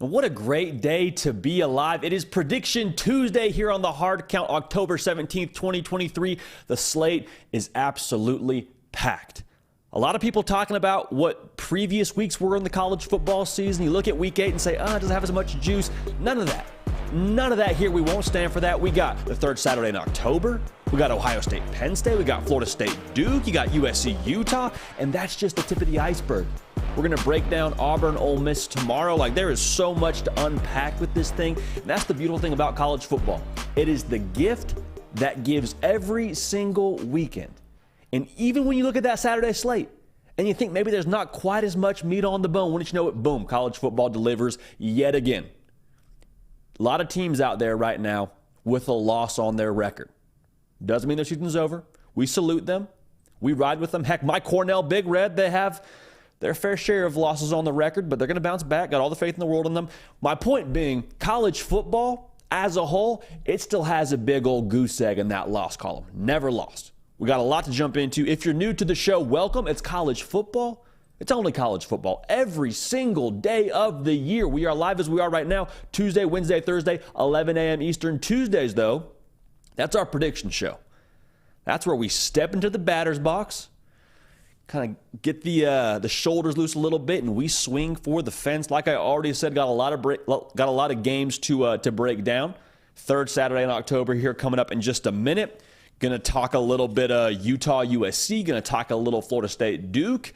And what a great day to be alive. It is Prediction Tuesday here on the Hard Count, October 17th, 2023. The slate is absolutely packed. A lot of people talking about what previous weeks were in the college football season. You look at week 8 and say, it doesn't have as much juice. None of that. None of that here. We won't stand for that. We got the third Saturday in October. We got Ohio State, Penn State. We got Florida State, Duke. You got USC, Utah. And that's just the tip of the iceberg. We're going to break down Auburn, Ole Miss tomorrow. There is so much to unpack with this thing. And that's the beautiful thing about college football. It is the gift that gives every single weekend. And even when you look at that Saturday slate and you think maybe there's not quite as much meat on the bone, wouldn't you know it, boom, college football delivers yet again. A lot of teams out there right now with a loss on their record. Doesn't mean their season's over. We salute them. We ride with them. Heck, my Cornell Big Red, they have their fair share of losses on the record, but they're going to bounce back. Got all the faith in the world in them. My point being, college football as a whole, it still has a big old goose egg in that loss column. Never lost. We got a lot to jump into. If you're new to the show, welcome. It's college football. It's only college football every single day of the year. We are live as we are right now, Tuesday, Wednesday, Thursday, 11 a.m. Eastern. Tuesdays, though, that's our prediction show. That's where we step into the batter's box, kind of get the shoulders loose a little bit, and we swing for the fence. Like I already said, got a lot of games to break down. Third Saturday in October here coming up in just a minute. Going to talk a little bit Utah, USC. Going to talk a little Florida State, Duke.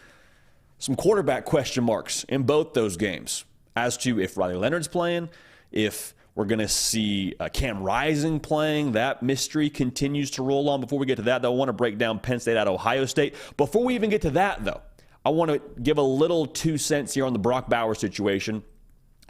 Some quarterback question marks in both those games as to if Riley Leonard's playing, if we're going to see Cam Rising playing. That mystery continues to roll on. Before we get to that, though, I want to break down Penn State at Ohio State. Before we even get to that, though, I want to give a little 2 cents here on the Brock Bowers situation.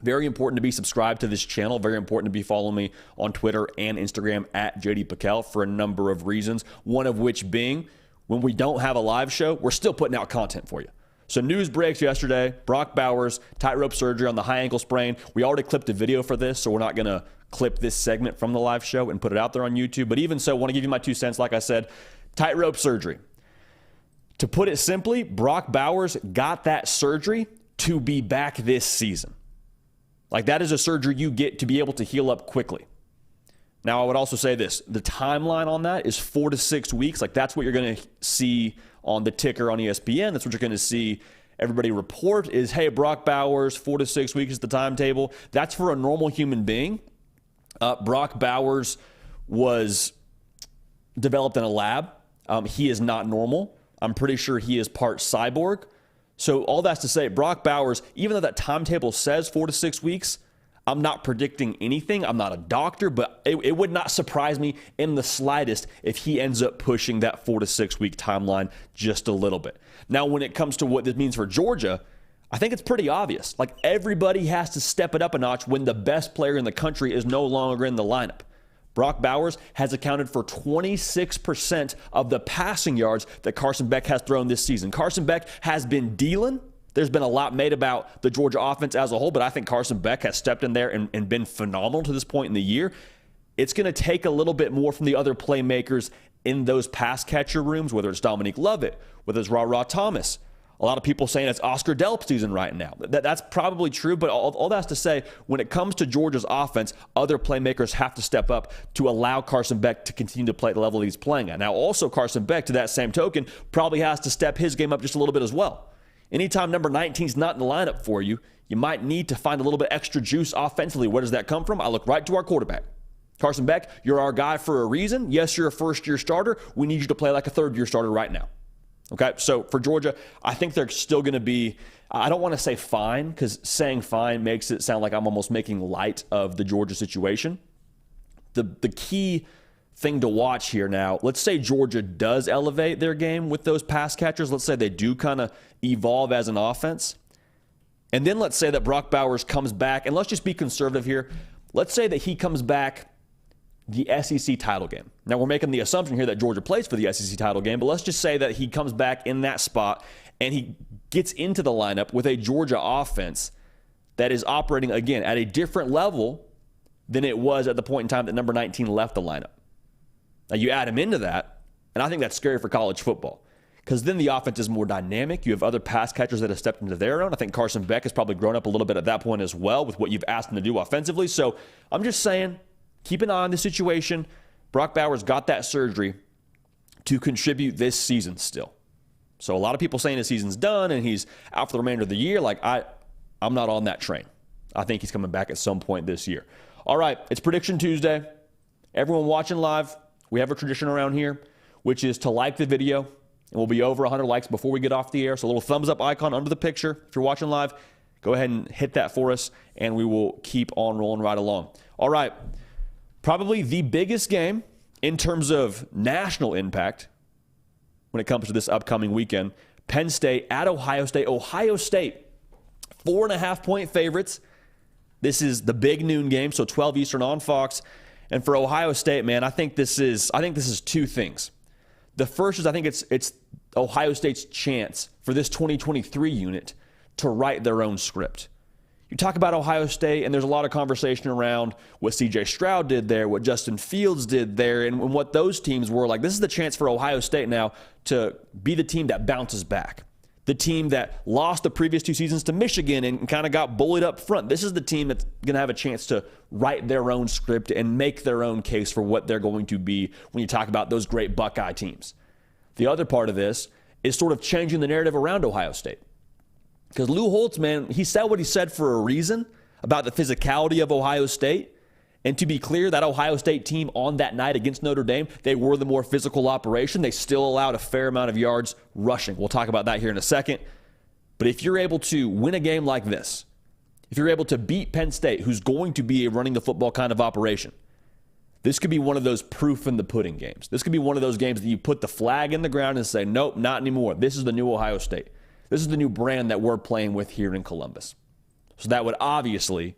Very important to be subscribed to this channel. Very important to be following me on Twitter and Instagram at JD Pickell for a number of reasons. One of which being, when we don't have a live show, we're still putting out content for you. So news breaks yesterday, Brock Bowers, tightrope surgery on the high ankle sprain. We already clipped a video for this, so we're not going to clip this segment from the live show and put it out there on YouTube. But even so, I want to give you my 2 cents. Like I said, tightrope surgery. To put it simply, Brock Bowers got that surgery to be back this season. That is a surgery you get to be able to heal up quickly. Now, I would also say this. The timeline on that is 4 to 6 weeks. That's what you're going to see on the ticker on ESPN. That's what you're going to see everybody report is, hey, Brock Bowers, 4 to 6 weeks is the timetable. That's for a normal human being. Brock Bowers was developed in a lab. He is not normal. I'm pretty sure he is part cyborg. So all that's to say, Brock Bowers, even though that timetable says 4 to 6 weeks, I'm not predicting anything. I'm not a doctor, but it would not surprise me in the slightest if he ends up pushing that 4 to 6 week timeline just a little bit. Now, when it comes to what this means for Georgia, I think it's pretty obvious. Everybody has to step it up a notch when the best player in the country is no longer in the lineup. Brock Bowers has accounted for 26% of the passing yards that Carson Beck has thrown this season. Carson Beck has been dealing. There's been a lot made about the Georgia offense as a whole, but I think Carson Beck has stepped in there and been phenomenal to this point in the year. It's going to take a little bit more from the other playmakers in those pass catcher rooms, whether it's Dominique Lovett, whether it's Ra Thomas. A lot of people saying it's Oscar Delp season right now. That's probably true, but all that's to say, when it comes to Georgia's offense, other playmakers have to step up to allow Carson Beck to continue to play at the level he's playing at. Now, also Carson Beck, to that same token, probably has to step his game up just a little bit as well. Anytime number 19 is not in the lineup for you, you might need to find a little bit extra juice offensively. Where does that come from? I look right to our quarterback. Carson Beck, you're our guy for a reason. Yes, you're a first-year starter. We need you to play like a third-year starter right now. Okay, so for Georgia, I think they're still going to be, I don't want to say fine, because saying fine makes it sound like I'm almost making light of the Georgia situation. The key thing to watch here now, let's say Georgia does elevate their game with those pass catchers. Let's say they do kind of evolve as an offense. And then let's say that Brock Bowers comes back, and let's just be conservative here. Let's say that he comes back the SEC title game. Now, we're making the assumption here that Georgia plays for the SEC title game, but let's just say that he comes back in that spot and he gets into the lineup with a Georgia offense that is operating, again, at a different level than it was at the point in time that number 19 left the lineup. Now, you add him into that, and I think that's scary for college football. because then the offense is more dynamic. You have other pass catchers that have stepped into their own. I think Carson Beck has probably grown up a little bit at that point as well with what you've asked him to do offensively. So I'm just saying, keep an eye on the situation. Brock Bowers got that surgery to contribute this season still. So a lot of people saying his season's done and he's out for the remainder of the year. Like, I'm not on that train. I think he's coming back at some point this year. All right, it's Prediction Tuesday. Everyone watching live, we have a tradition around here, which is to like the video. And we'll be over 100 likes before we get off the air. So a little thumbs up icon under the picture. If you're watching live, go ahead and hit that for us, and we will keep on rolling right along. All right, probably the biggest game in terms of national impact when it comes to this upcoming weekend, Penn State at Ohio State. Ohio State, 4.5-point favorites. This is the big noon game, so 12 Eastern on Fox. And for Ohio State, man, I think this is two things. The first is I think it's Ohio State's chance for this 2023 unit to write their own script. You talk about Ohio State, and there's a lot of conversation around what C.J. Stroud did there, what Justin Fields did there, and what those teams were like. This is the chance for Ohio State now to be the team that bounces back, the team that lost the previous 2 seasons to Michigan and kind of got bullied up front. This is the team that's going to have a chance to write their own script and make their own case for what they're going to be when you talk about those great Buckeye teams. The other part of this is sort of changing the narrative around Ohio State. Because Lou Holtz, man, he said what he said for a reason about the physicality of Ohio State. And to be clear, that Ohio State team on that night against Notre Dame, they were the more physical operation. They still allowed a fair amount of yards rushing. We'll talk about that here in a second. But if you're able to win a game like this, if you're able to beat Penn State, who's going to be a running the football kind of operation, this could be one of those proof in the pudding games. This could be one of those games that you put the flag in the ground and say, nope, not anymore. This is the new Ohio State. This is the new brand that we're playing with here in Columbus. So that would obviously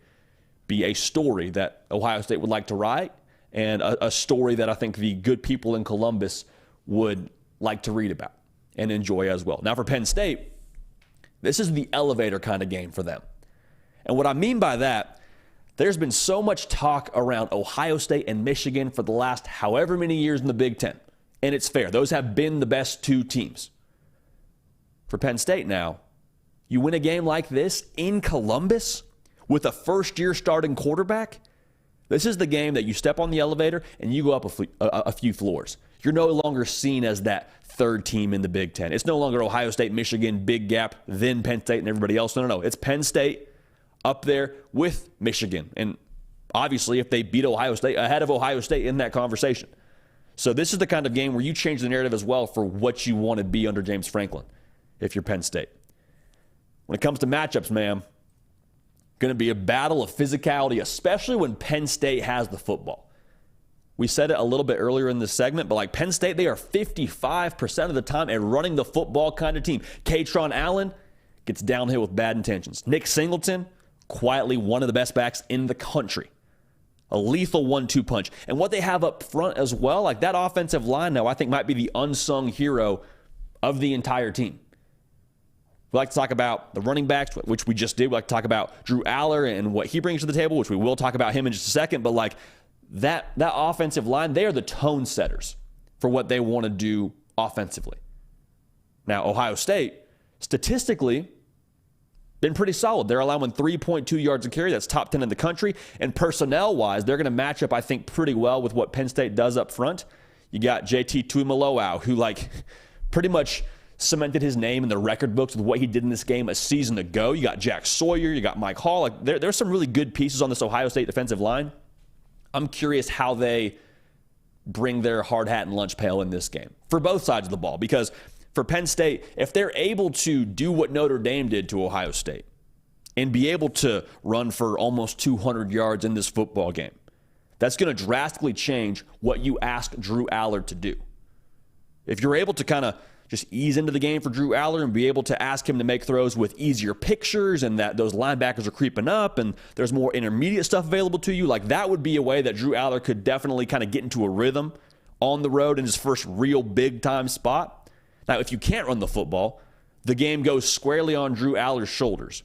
be a story that Ohio State would like to write, and a story that I think the good people in Columbus would like to read about and enjoy as well. Now for Penn State, this is the elevator kind of game for them. And what I mean by that, there's been so much talk around Ohio State and Michigan for the last however many years in the Big Ten. And it's fair. Those have been the best 2 teams. For Penn State now, you win a game like this in Columbus with a first-year starting quarterback. This is the game that you step on the elevator and you go up a few floors. You're no longer seen as that third team in the Big Ten. It's no longer Ohio State, Michigan, big gap, then Penn State and everybody else. No. It's Penn State up there with Michigan. And obviously, if they beat Ohio State, ahead of Ohio State in that conversation. So this is the kind of game where you change the narrative as well for what you want to be under James Franklin if you're Penn State. When it comes to matchups, man, going to be a battle of physicality, especially when Penn State has the football. We said it a little bit earlier in this segment, but like Penn State, they are 55% of the time a running the football kind of team. Katron Allen gets downhill with bad intentions. Nick Singleton, quietly one of the best backs in the country. A lethal 1-2 punch. And what they have up front as well, like that offensive line now, I think might be the unsung hero of the entire team. We like to talk about the running backs, which we just did. We like to talk about Drew Aller and what he brings to the table, which we will talk about him in just a second. But like that offensive line, they are the tone setters for what they want to do offensively. Now, Ohio State, statistically, been pretty solid. They're allowing 3.2 yards a carry. That's top 10 in the country. And personnel-wise, they're going to match up, I think, pretty well with what Penn State does up front. You got JT Tuimoloau, who like pretty much cemented his name in the record books with what he did in this game a season ago. You got Jack Sawyer. You got Mike Hall. Like there's some really good pieces on this Ohio State defensive line. I'm curious how they bring their hard hat and lunch pail in this game for both sides of the ball. Because for Penn State, if they're able to do what Notre Dame did to Ohio State and be able to run for almost 200 yards in this football game, that's going to drastically change what you ask Drew Aller to do. If you're able to kind of just ease into the game for Drew Aller and be able to ask him to make throws with easier pictures and that those linebackers are creeping up and there's more intermediate stuff available to you, like that would be a way that Drew Aller could definitely kind of get into a rhythm on the road in his first real big-time spot. Now, if you can't run the football, the game goes squarely on Drew Aller's shoulders.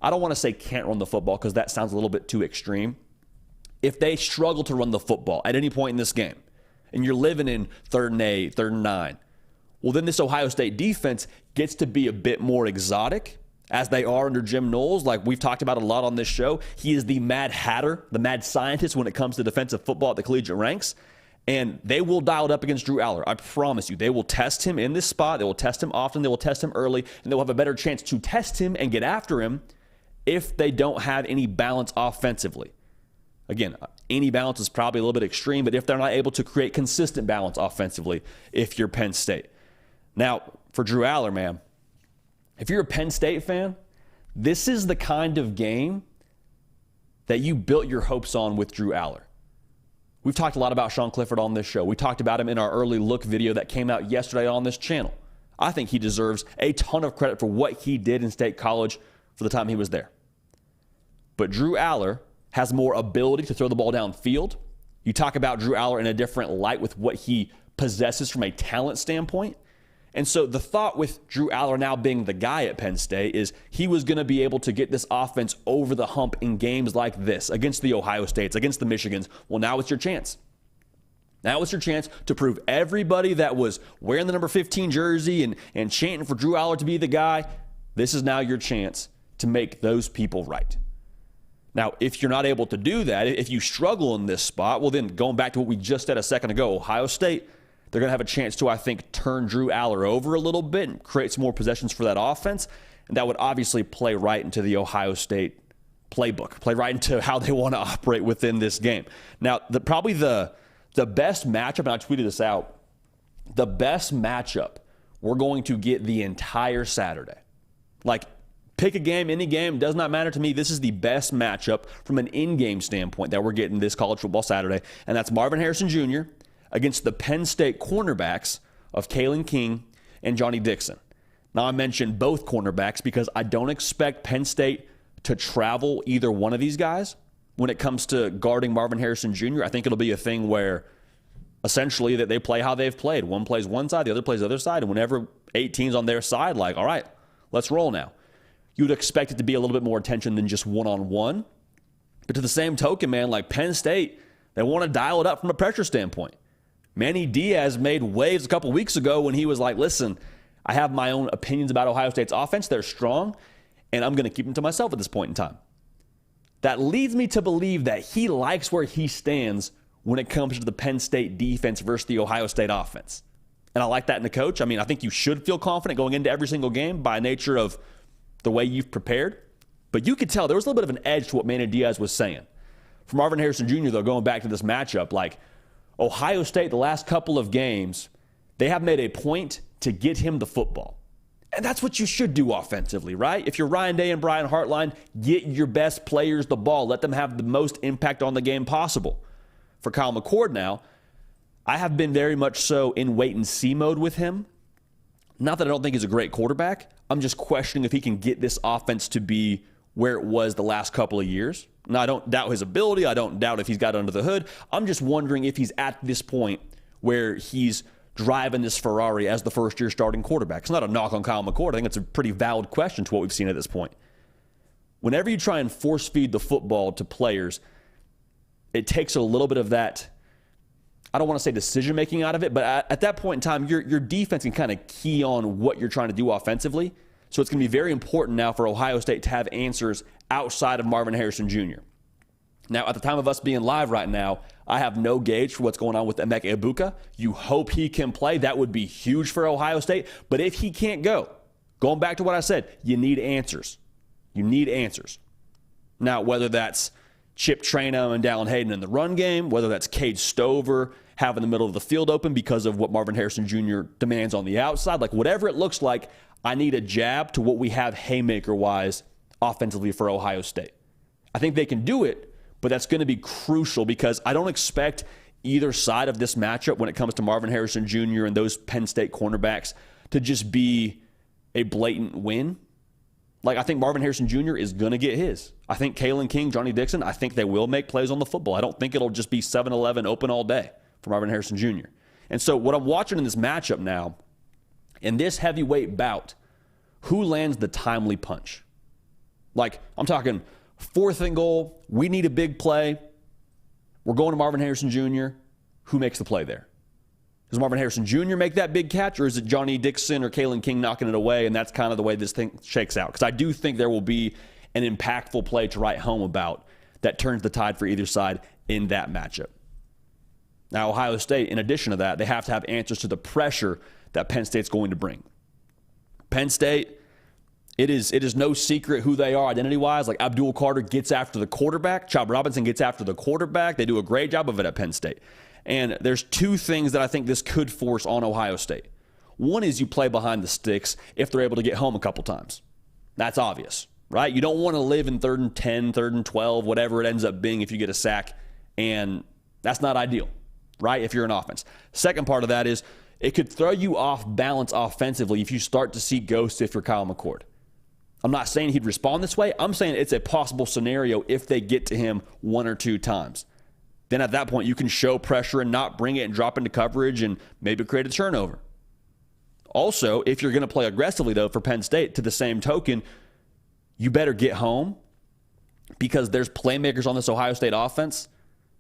I don't want to say can't run the football because that sounds a little bit too extreme. If they struggle to run the football at any point in this game and you're living in 3rd and 8, 3rd and 9, Well, then this Ohio State defense gets to be a bit more exotic, as they are under Jim Knowles. Like we've talked about a lot on this show, he is the mad hatter, the mad scientist when it comes to defensive football at the collegiate ranks. And they will dial it up against Drew Aller. I promise you. They will test him in this spot. They will test him often. They will test him early. And they'll have a better chance to test him and get after him if they don't have any balance offensively. Again, any balance is probably a little bit extreme, but if they're not able to create consistent balance offensively, if you're Penn State. Now, for Drew Aller, man, if you're a Penn State fan, this is the kind of game that you built your hopes on with Drew Aller. We've talked a lot about Sean Clifford on this show. We talked about him in our early look video that came out yesterday on this channel. I think he deserves a ton of credit for what he did in State College for the time he was there. But Drew Aller has more ability to throw the ball downfield. You talk about Drew Aller in a different light with what he possesses from a talent standpoint. And so the thought with Drew Aller now being the guy at Penn State is he was going to be able to get this offense over the hump in games like this, against the Ohio States, against the Michigans. Well, now it's your chance. Now it's your chance to prove everybody that was wearing the number 15 jersey and chanting for Drew Aller to be the guy, this is now your chance to make those people right. Now, if you're not able to do that, if you struggle in this spot, well then going back to what we just said a second ago, Ohio State, they're going to have a chance to, I think, turn Drew Aller over a little bit and create some more possessions for that offense. And that would obviously play right into the Ohio State playbook, play right into how they want to operate within this game. Now, probably the best matchup, and I tweeted this out, the best matchup we're going to get the entire Saturday. Like, pick a game, any game, does not matter to me. This is the best matchup from an in-game standpoint that we're getting this college football Saturday, and that's Marvin Harrison Jr. against the Penn State cornerbacks of Kalen King and Johnny Dixon. Now, I mentioned both cornerbacks because I don't expect Penn State to travel either one of these guys when it comes to guarding Marvin Harrison Jr. I think it'll be a thing where essentially that they play how they've played. One plays one side, the other plays the other side, and whenever 18's on their side, like, all right, let's roll now. You would expect it to be a little bit more attention than just one-on-one. But to the same token, man, like Penn State, they want to dial it up from a pressure standpoint. Manny Diaz made waves a couple weeks ago when he was like, listen, I have my own opinions about Ohio State's offense. They're strong, and I'm going to keep them to myself at this point in time. That leads me to believe that he likes where he stands when it comes to the Penn State defense versus the Ohio State offense. And I like that in a coach. I mean, I think you should feel confident going into every single game by nature of the way you've prepared. But you could tell there was a little bit of an edge to what Manny Diaz was saying. For Marvin Harrison Jr., though, going back to this matchup, like, Ohio State, the last couple of games, they have made a point to get him the football. And that's what you should do offensively, right? If you're Ryan Day and Brian Hartline, get your best players the ball. Let them have the most impact on the game possible. For Kyle McCord now, I have been very much so in wait-and-see mode with him. Not that I don't think he's a great quarterback. I'm just questioning if he can get this offense to be where it was the last couple of years. Now, I don't doubt his ability. I don't doubt if he's got under the hood. I'm just wondering if he's at this point where he's driving this Ferrari as the first-year starting quarterback. It's not a knock on Kyle McCord. I think it's a pretty valid question to what we've seen at this point. Whenever you try and force-feed the football to players, it takes a little bit of that, I don't want to say decision-making out of it, but at that point in time, your defense can kind of key on what you're trying to do offensively. So it's going to be very important now for Ohio State to have answers outside of Marvin Harrison Jr. Now, at the time of us being live right now, I have no gauge for what's going on with Emeka Egbuka. You hope he can play. That would be huge for Ohio State. But if he can't go, going back to what I said, you need answers. You need answers. Now, whether that's Chip Traynham and Dallin Hayden in the run game, whether that's Cade Stover having the middle of the field open because of what Marvin Harrison Jr. demands on the outside, like whatever it looks like, I need a jab to what we have haymaker-wise offensively for Ohio State. I think they can do it, but that's going to be crucial because I don't expect either side of this matchup when it comes to Marvin Harrison Jr. and those Penn State cornerbacks to just be a blatant win. Like, I think Marvin Harrison Jr. is going to get his. I think Kalen King, Johnny Dixon, I think they will make plays on the football. I don't think it'll just be 7-11 open all day for Marvin Harrison Jr. And so what I'm watching in this matchup now, in this heavyweight bout, who lands the timely punch? Like, I'm talking 4th and goal, we need a big play. We're going to Marvin Harrison Jr. Who makes the play there? Does Marvin Harrison Jr. make that big catch, or is it Johnny Dixon or Kalen King knocking it away, and that's kind of the way this thing shakes out? Because I do think there will be an impactful play to write home about that turns the tide for either side in that matchup. Now, Ohio State, in addition to that, they have to have answers to the pressure that Penn State's going to bring. Penn State, it is no secret who they are identity-wise. Like, Abdul Carter gets after the quarterback. Chop Robinson gets after the quarterback. They do a great job of it at Penn State. And there's two things that I think this could force on Ohio State. One is you play behind the sticks if they're able to get home a couple times. That's obvious, right? You don't want to live in 3rd and 10, 3rd and 12, whatever it ends up being if you get a sack. And that's not ideal, right, if you're an offense. Second part of that is it could throw you off balance offensively if you start to see ghosts if you're Kyle McCord. I'm not saying he'd respond this way. I'm saying it's a possible scenario if they get to him 1 or 2 times. Then at that point, you can show pressure and not bring it and drop into coverage and maybe create a turnover. Also, if you're going to play aggressively, though, for Penn State, to the same token, you better get home because there's playmakers on this Ohio State offense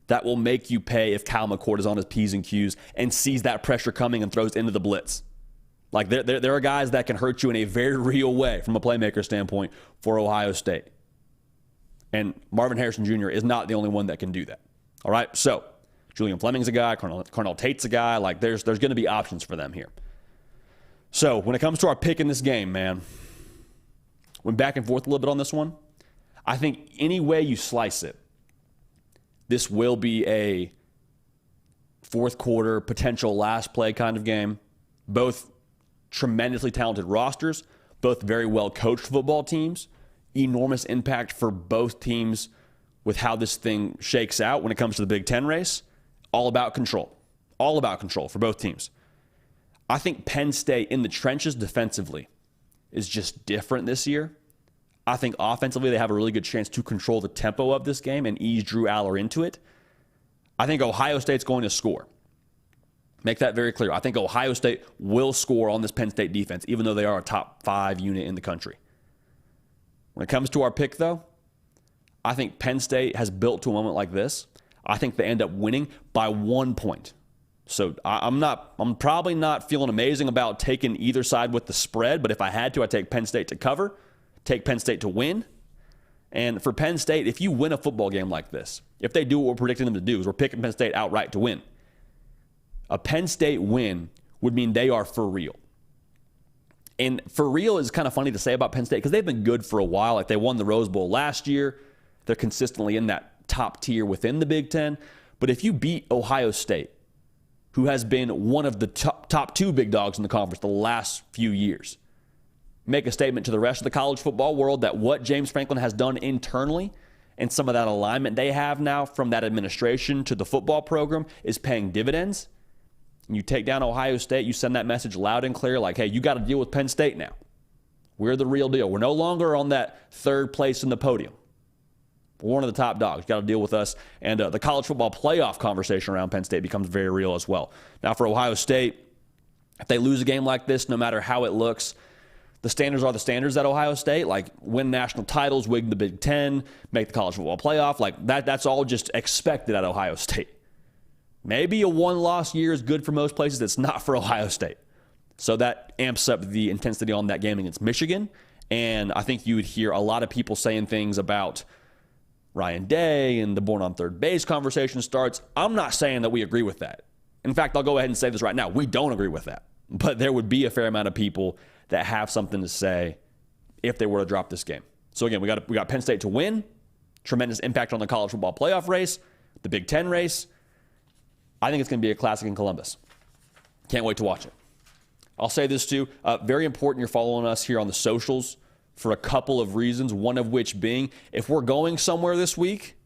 that will make you pay if Kyle McCord is on his P's and Q's and sees that pressure coming and throws into the blitz. Like, there are guys that can hurt you in a very real way from a playmaker standpoint for Ohio State. And Marvin Harrison Jr. is not the only one that can do that. All right, so Julian Fleming's a guy, Carnell Tate's a guy. Like, there's going to be options for them here. So when it comes to our pick in this game, man, went back and forth a little bit on this one. I think any way you slice it, this will be a fourth quarter, potential last play kind of game. Both tremendously talented rosters, both very well coached football teams, enormous impact for both teams with how this thing shakes out when it comes to the Big Ten race. All about control for both teams. I think Penn State in the trenches defensively is just different this year. I think offensively they have a really good chance to control the tempo of this game and ease Drew Aller into it. I think Ohio State's going to score. Make that very clear. I think Ohio State will score on this Penn State defense, even though they are a top 5 unit in the country. When it comes to our pick, though, I think Penn State has built to a moment like this. I think they end up winning by 1 point. So I'm probably not feeling amazing about taking either side with the spread, but if I had to, I'd take Penn State to cover, take Penn State to win. And for Penn State, if you win a football game like this, if they do what we're predicting them to do, is we're picking Penn State outright to win. A Penn State win would mean they are for real. And for real is kind of funny to say about Penn State because they've been good for a while. Like, they won the Rose Bowl last year. They're consistently in that top tier within the Big Ten. But if you beat Ohio State, who has been one of the top 2 big dogs in the conference the last few years, make a statement to the rest of the college football world that what James Franklin has done internally and some of that alignment they have now from that administration to the football program is paying dividends. And you take down Ohio State, you send that message loud and clear like, hey, you got to deal with Penn State now. We're the real deal. We're no longer on that 3rd place in the podium. We're one of the top dogs. You got to deal with us. And the college football playoff conversation around Penn State becomes very real as well. Now, for Ohio State, if they lose a game like this, no matter how it looks, the standards are the standards at Ohio State. Like, win national titles, win the Big Ten, make the college football playoff. Like, that's all just expected at Ohio State. Maybe a 1-loss year is good for most places. It's not for Ohio State. So that amps up the intensity on that game against Michigan. And I think you would hear a lot of people saying things about Ryan Day and the born on third base conversation starts. I'm not saying that we agree with that. In fact, I'll go ahead and say this right now. We don't agree with that. But there would be a fair amount of people that have something to say if they were to drop this game. So again, we got Penn State to win. Tremendous impact on the college football playoff race, the Big Ten race. I think it's going to be a classic in Columbus. Can't wait to watch it. I'll say this too. Very important you're following us here on the socials for a couple of reasons, one of which being if we're going somewhere this week,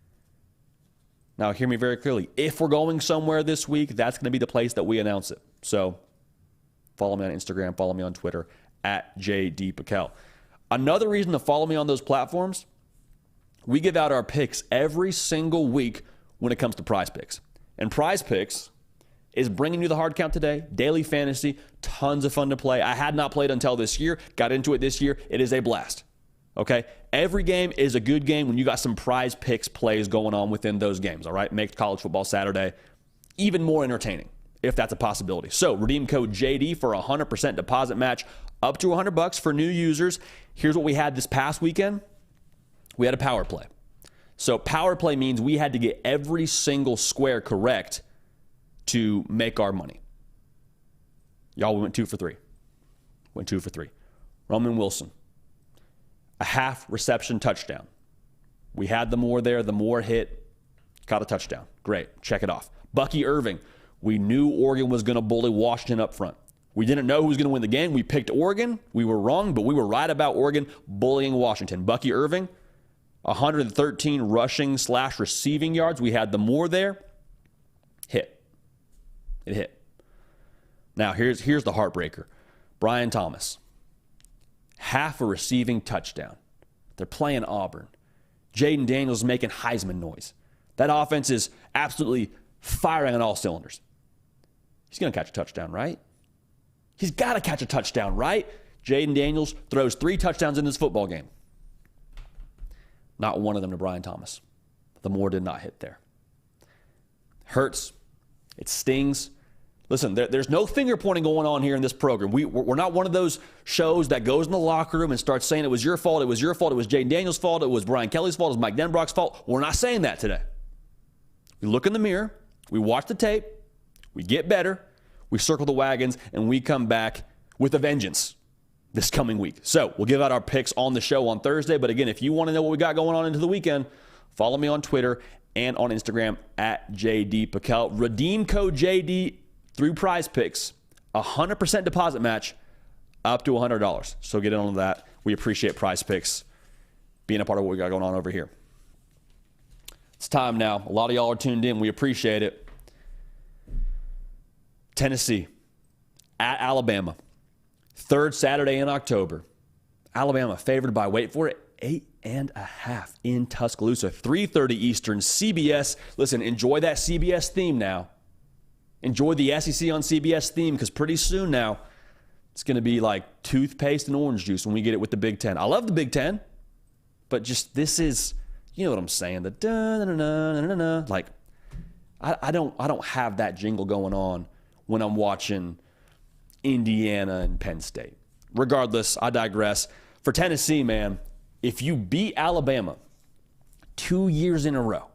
now hear me very clearly, if we're going somewhere this week, that's going to be the place that we announce it. So follow me on Instagram, follow me on Twitter, @JDPakel. Another reason to follow me on those platforms, we give out our picks every single week when it comes to Prize Picks. And Prize Picks is bringing you the hard count today, daily fantasy, tons of fun to play. I had not played until this year, got into it this year. It is a blast, okay? Every game is a good game when you got some Prize Picks plays going on within those games, all right? Makes college football Saturday even more entertaining. if that's a possibility. So redeem code JD for a 100% deposit match up to $100 for new users. Here's what we had this past weekend. We had a power play. So power play means we had to get every single square correct to make our money. Y'all, we went 2 for 3. Went 2 for 3. Roman Wilson, a half reception touchdown. We had the more there, the more hit, got a touchdown. Great, check it off. Bucky Irving, we knew Oregon was going to bully Washington up front. We didn't know who was going to win the game. We picked Oregon. We were wrong, but we were right about Oregon bullying Washington. Bucky Irving, 113 rushing/receiving yards. We had the more there. Hit. It hit. Now, here's the heartbreaker. Brian Thomas, half a receiving touchdown. They're playing Auburn. Jaden Daniels making Heisman noise. That offense is absolutely firing on all cylinders. He's going to catch a touchdown, right? He's got to catch a touchdown, right? Jaden Daniels throws 3 touchdowns in this football game. Not one of them to Brian Thomas. The more did not hit there. Hurts. It stings. Listen, there's no finger pointing going on here in this program. We're not one of those shows that goes in the locker room and starts saying it was your fault, it was your fault, it was Jaden Daniels' fault, it was Brian Kelly's fault, it was Mike Denbrock's fault. We're not saying that today. We look in the mirror, we watch the tape, we get better, we circle the wagons, and we come back with a vengeance this coming week. So we'll give out our picks on the show on Thursday. But again, if you want to know what we got going on into the weekend, follow me on Twitter and on Instagram at JD Pickell. Redeem code JD through Prize Picks, 100% deposit match up to $100. So get in on that. We appreciate Prize Picks being a part of what we got going on over here. It's time now. A lot of y'all are tuned in. We appreciate it. Tennessee at Alabama. 3rd Saturday in October. Alabama favored by, wait for it, 8.5 in Tuscaloosa. 3:30 Eastern, CBS. Listen, enjoy that CBS theme now. Enjoy the SEC on CBS theme, because pretty soon now it's going to be like toothpaste and orange juice when we get it with the Big Ten. I love the Big Ten, but just this is, you know what I'm saying, the da-na-na-na-na-na. Like, I don't have that jingle going on when I'm watching Indiana and Penn State. Regardless, I digress. For Tennessee, man, if you beat Alabama 2 years in a row,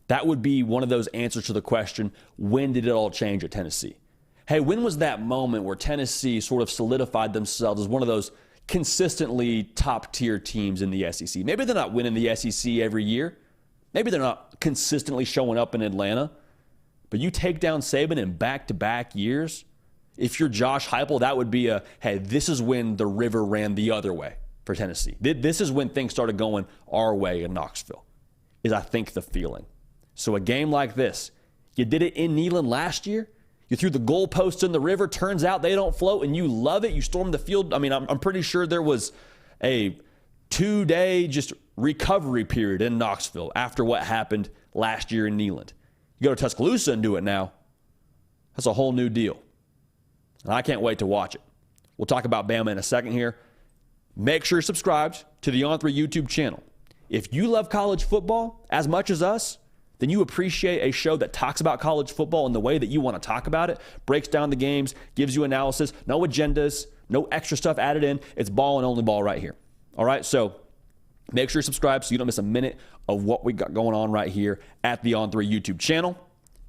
that would be one of those answers to the question, when did it all change at Tennessee? Hey, when was that moment where Tennessee sort of solidified themselves as one of those consistently top-tier teams in the SEC? Maybe they're not winning the SEC every year. Maybe they're not consistently showing up in Atlanta. But you take down Saban in back-to-back years, if you're Josh Heupel, that would be hey, this is when the river ran the other way for Tennessee. This is when things started going our way in Knoxville, is I think the feeling. So a game like this, you did it in Neyland last year. You threw the goalposts in the river. Turns out they don't float, and you love it. You stormed the field. I mean, I'm pretty sure there was a 2-day just recovery period in Knoxville after what happened last year in Neyland. You go to Tuscaloosa and do it now. That's a whole new deal. And I can't wait to watch it. We'll talk about Bama in a second here. Make sure you're subscribed to the On3 YouTube channel. If you love college football as much as us, then you appreciate a show that talks about college football in the way that you want to talk about it, breaks down the games, gives you analysis, no agendas, no extra stuff added in. It's ball and only ball right here. All right, so make sure you're subscribed so you don't miss a minute of what we got going on right here at the On3 YouTube channel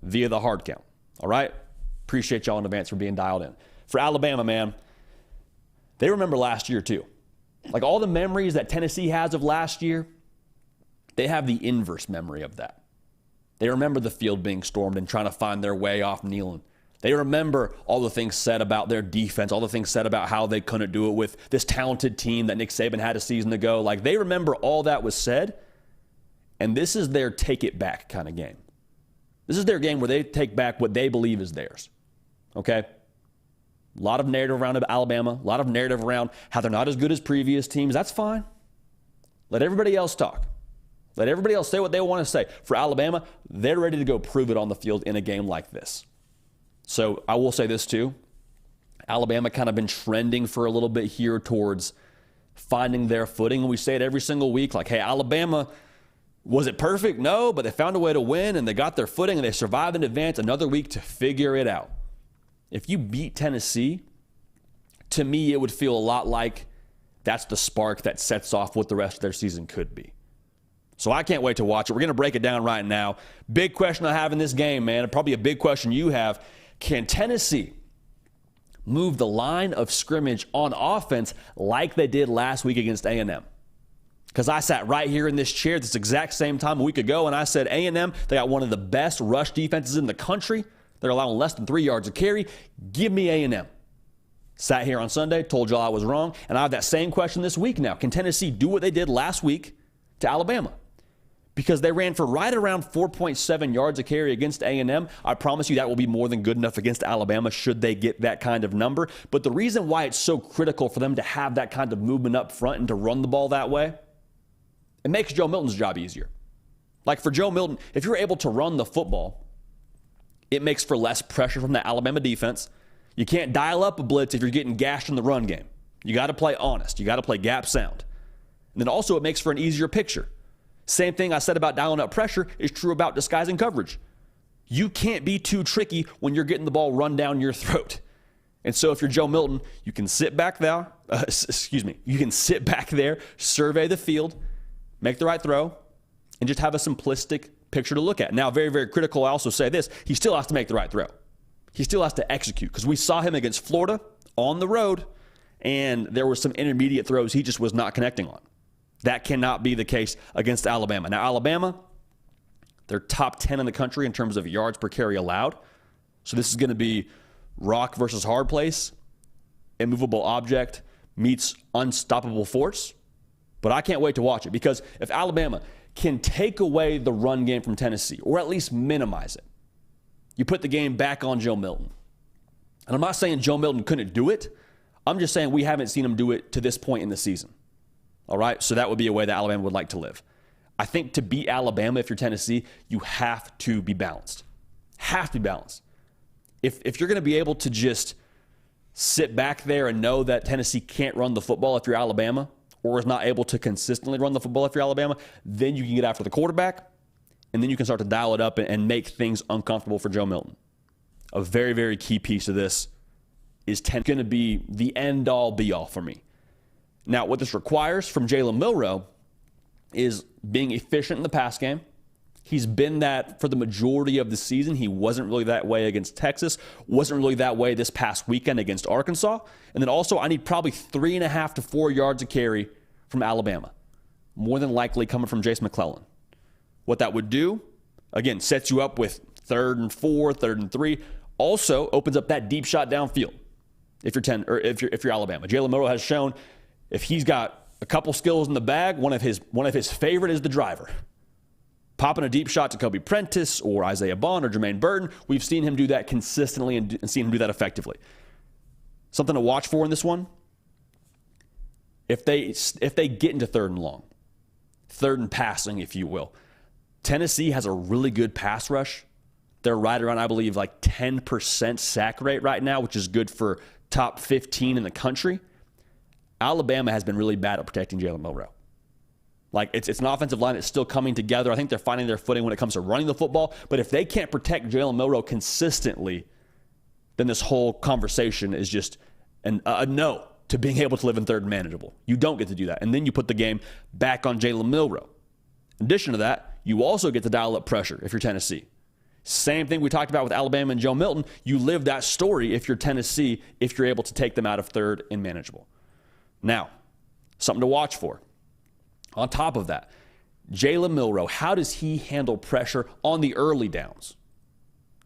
via the hard count. All right? Appreciate y'all in advance for being dialed in. For Alabama, man, they remember last year too. Like all the memories that Tennessee has of last year, they have the inverse memory of that. They remember the field being stormed and trying to find their way off Neyland. They remember all the things said about their defense, all the things said about how they couldn't do it with this talented team that Nick Saban had a season ago. Like, they remember all that was said, and this is their take-it-back kind of game. This is their game where they take back what they believe is theirs, okay? A lot of narrative around Alabama, a lot of narrative around how they're not as good as previous teams. That's fine. Let everybody else talk. Let everybody else say what they want to say. For Alabama, they're ready to go prove it on the field in a game like this. So I will say this too. Alabama kind of been trending for a little bit here towards finding their footing. And we say it every single week, like, hey, Alabama, Was it perfect? No, but they found a way to win, and they got their footing, and they survived in advance another week to figure it out. If you beat Tennessee, to me, it would feel a lot like that's the spark that sets off what the rest of their season could be. So I can't wait to watch it. We're going to break it down right now. Big question I have in this game, man, and probably a big question you have. Can Tennessee move the line of scrimmage on offense like they did last week against A&M? Because I sat right here in this chair at this exact same time a week ago, and I said A&M, they got one of the best rush defenses in the country. They're allowing less than 3 yards a carry. Give me A&M. Sat here on Sunday, told y'all I was wrong, and I have that same question this week now. Can Tennessee do what they did last week to Alabama? Because they ran for right around 4.7 yards a carry against A&M. I promise you that will be more than good enough against Alabama should they get that kind of number. But the reason why it's so critical for them to have that kind of movement up front and to run the ball that way, it makes Joe Milton's job easier. Like for Joe Milton, if you're able to run the football, it makes for less pressure from the Alabama defense. You can't dial up a blitz if you're getting gashed in the run game. You got to play honest. You got to play gap sound. And then also it makes for an easier picture. Same thing I said about dialing up pressure is true about disguising coverage. You can't be too tricky when you're getting the ball run down your throat. And so if you're Joe Milton, you can sit back there, you can sit back there, survey the field, make the right throw, and just have a simplistic picture to look at. Now, very, very critical, I also say this, he still has to make the right throw. He still has to execute because we saw him against Florida on the road, and there were some intermediate throws he just was not connecting on. That cannot be the case against Alabama. Now, Alabama, they're top 10 in the country in terms of yards per carry allowed. So this is going to be rock versus hard place, immovable object meets unstoppable force. But I can't wait to watch it because if Alabama can take away the run game from Tennessee or at least minimize it, you put the game back on Joe Milton. And I'm not saying Joe Milton couldn't do it. I'm just saying we haven't seen him do it to this point in the season. All right? So that would be a way that Alabama would like to live. I think to beat Alabama, if you're Tennessee, you have to be balanced. Have to be balanced. If you're going to be able to just sit back there and know that Tennessee can't run the football if you're Alabama, or is not able to consistently run the football if you're Alabama, then you can get after the quarterback, and then you can start to dial it up and make things uncomfortable for Joe Milton. A very, very key piece of this is going to be the end-all, be-all for me. Now, what this requires from Jalen Milroe is being efficient in the pass game. He's been that for the majority of the season. He wasn't really that way against Texas, wasn't really that way this past weekend against Arkansas. And then also, I need probably 3.5 to 4 yards a carry from Alabama, more than likely coming from Jace McClellan. What that would do, again, sets you up with 3rd and 4, 3rd and 3. Also opens up that deep shot downfield if you're Alabama. Jalen Milroe has shown if he's got a couple skills in the bag, one of his favorite is the driver. Popping a deep shot to Kobe Prentice or Isaiah Bond or Jermaine Burton, we've seen him do that consistently and seen him do that effectively. Something to watch for in this one, if they get into 3rd and long, 3rd and passing, if you will, Tennessee has a really good pass rush. They're right around, I believe, like 10% sack rate right now, which is good for top 15 in the country. Alabama has been really bad at protecting Jalen Milroe. Like, it's an offensive line that's still coming together. I think they're finding their footing when it comes to running the football. But if they can't protect Jalen Milroe consistently, then this whole conversation is just a no to being able to live in 3rd and manageable. You don't get to do that. And then you put the game back on Jalen Milroe. In addition to that, you also get to dial up pressure if you're Tennessee. Same thing we talked about with Alabama and Joe Milton. You live that story if you're Tennessee, if you're able to take them out of 3rd and manageable. Now, something to watch for. On top of that, Jalen Milroe, how does he handle pressure on the early downs?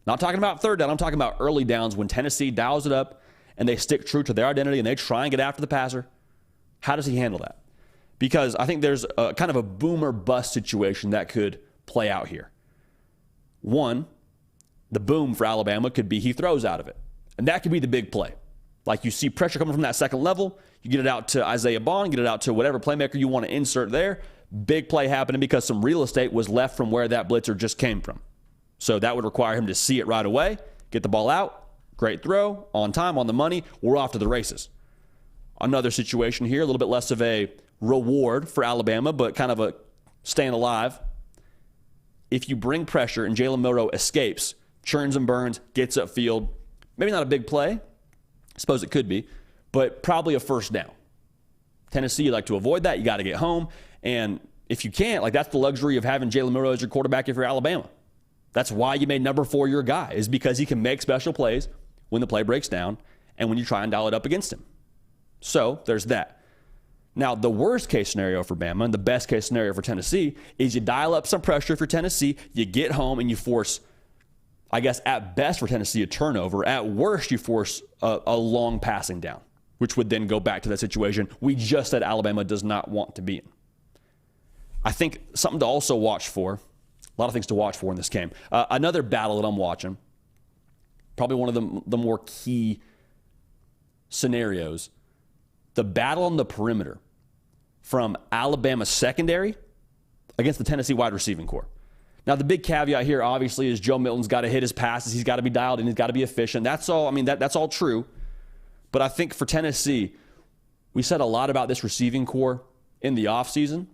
Not talking about 3rd down, I'm talking about early downs when Tennessee dials it up and they stick true to their identity and they try and get after the passer. How does he handle that? Because I think there's a kind of a boom or bust situation that could play out here. One, the boom for Alabama could be he throws out of it. And that could be the big play. Like you see pressure coming from that second level, you get it out to Isaiah Bond, get it out to whatever playmaker you want to insert there. Big play happening because some real estate was left from where that blitzer just came from. So that would require him to see it right away, get the ball out, great throw, on time, on the money, we're off to the races. Another situation here, a little bit less of a reward for Alabama, but kind of a staying alive if you bring pressure and Jalen Milroe escapes, churns and burns, gets upfield, maybe not a big play, I suppose it could be, but probably a first down. Tennessee, you like to avoid that. You got to get home. And if you can't, like that's the luxury of having Jalen Milroe as your quarterback if you're Alabama. That's why you made number 4 your guy, is because he can make special plays when the play breaks down and when you try and dial it up against him. So there's that. Now, the worst case scenario for Bama and the best case scenario for Tennessee is you dial up some pressure for Tennessee, you get home and you force, I guess, at best for Tennessee, a turnover. At worst, you force a long passing down, which would then go back to that situation we just said Alabama does not want to be in. I think something to also watch for, a lot of things to watch for in this game. Another battle that I'm watching, probably one of the more key scenarios, the battle on the perimeter from Alabama secondary against the Tennessee wide receiving corps. Now, the big caveat here, obviously, is Joe Milton's got to hit his passes. He's got to be dialed in. He's got to be efficient. That's all. I mean, that's all true. But I think for Tennessee, we said a lot about this receiving corps in the offseason.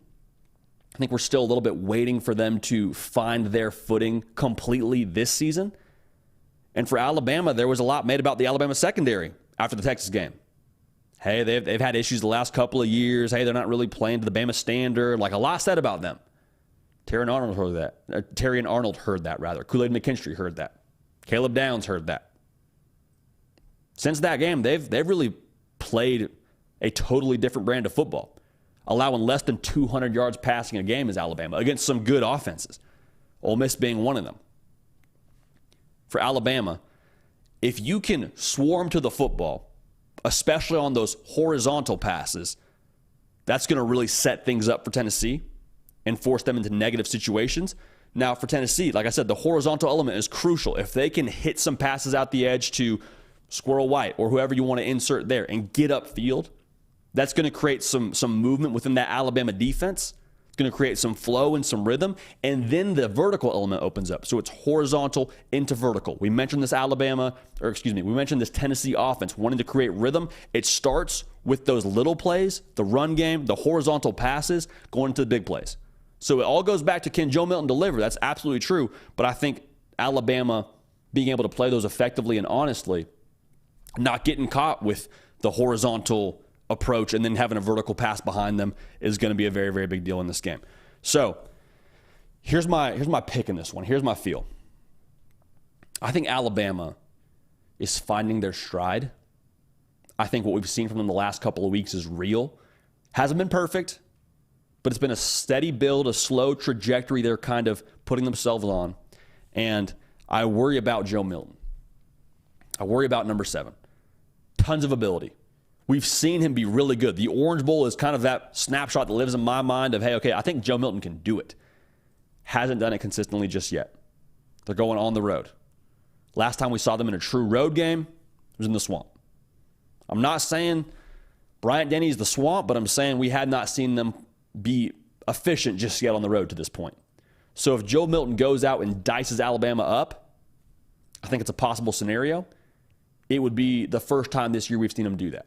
I think we're still a little bit waiting for them to find their footing completely this season. And for Alabama, there was a lot made about the Alabama secondary after the Texas game. Hey, they've had issues the last couple of years. Hey, they're not really playing to the Bama standard. Like a lot said about them. Terry and Arnold heard that. Kool-Aid McKinstry heard that. Caleb Downs heard that. Since that game, they've really played a totally different brand of football, allowing less than 200 yards passing a game as Alabama against some good offenses, Ole Miss being one of them. For Alabama, if you can swarm to the football, especially on those horizontal passes, that's going to really set things up for Tennessee and force them into negative situations. Now, for Tennessee, like I said, the horizontal element is crucial. If they can hit some passes out the edge to Squirrel White or whoever you want to insert there and get upfield, that's going to create some movement within that Alabama defense. It's going to create some flow and some rhythm, and then the vertical element opens up. So it's horizontal into vertical. We mentioned this Tennessee offense wanting to create rhythm. It starts with those little plays, the run game, the horizontal passes, going into the big plays. So it all goes back to, can Joe Milton deliver? That's absolutely true. But I think Alabama being able to play those effectively and honestly, not getting caught with the horizontal approach and then having a vertical pass behind them is going to be a very, very big deal in this game. So here's my pick in this one. Here's my feel. I think Alabama is finding their stride. I think what we've seen from them the last couple of weeks is real. Hasn't been perfect, but it's been a steady build, a slow trajectory they're kind of putting themselves on. And I worry about Joe Milton. I worry about number 7. Tons of ability. We've seen him be really good. The Orange Bowl is kind of that snapshot that lives in my mind of, hey, okay, I think Joe Milton can do it. Hasn't done it consistently just yet. They're going on the road. Last time we saw them in a true road game was in the Swamp. I'm not saying Bryant-Denny's the Swamp, but I'm saying we had not seen them be efficient just yet on the road to this point. So if Joe Milton goes out and dices Alabama up, I think it's a possible scenario. It would be the first time this year we've seen him do that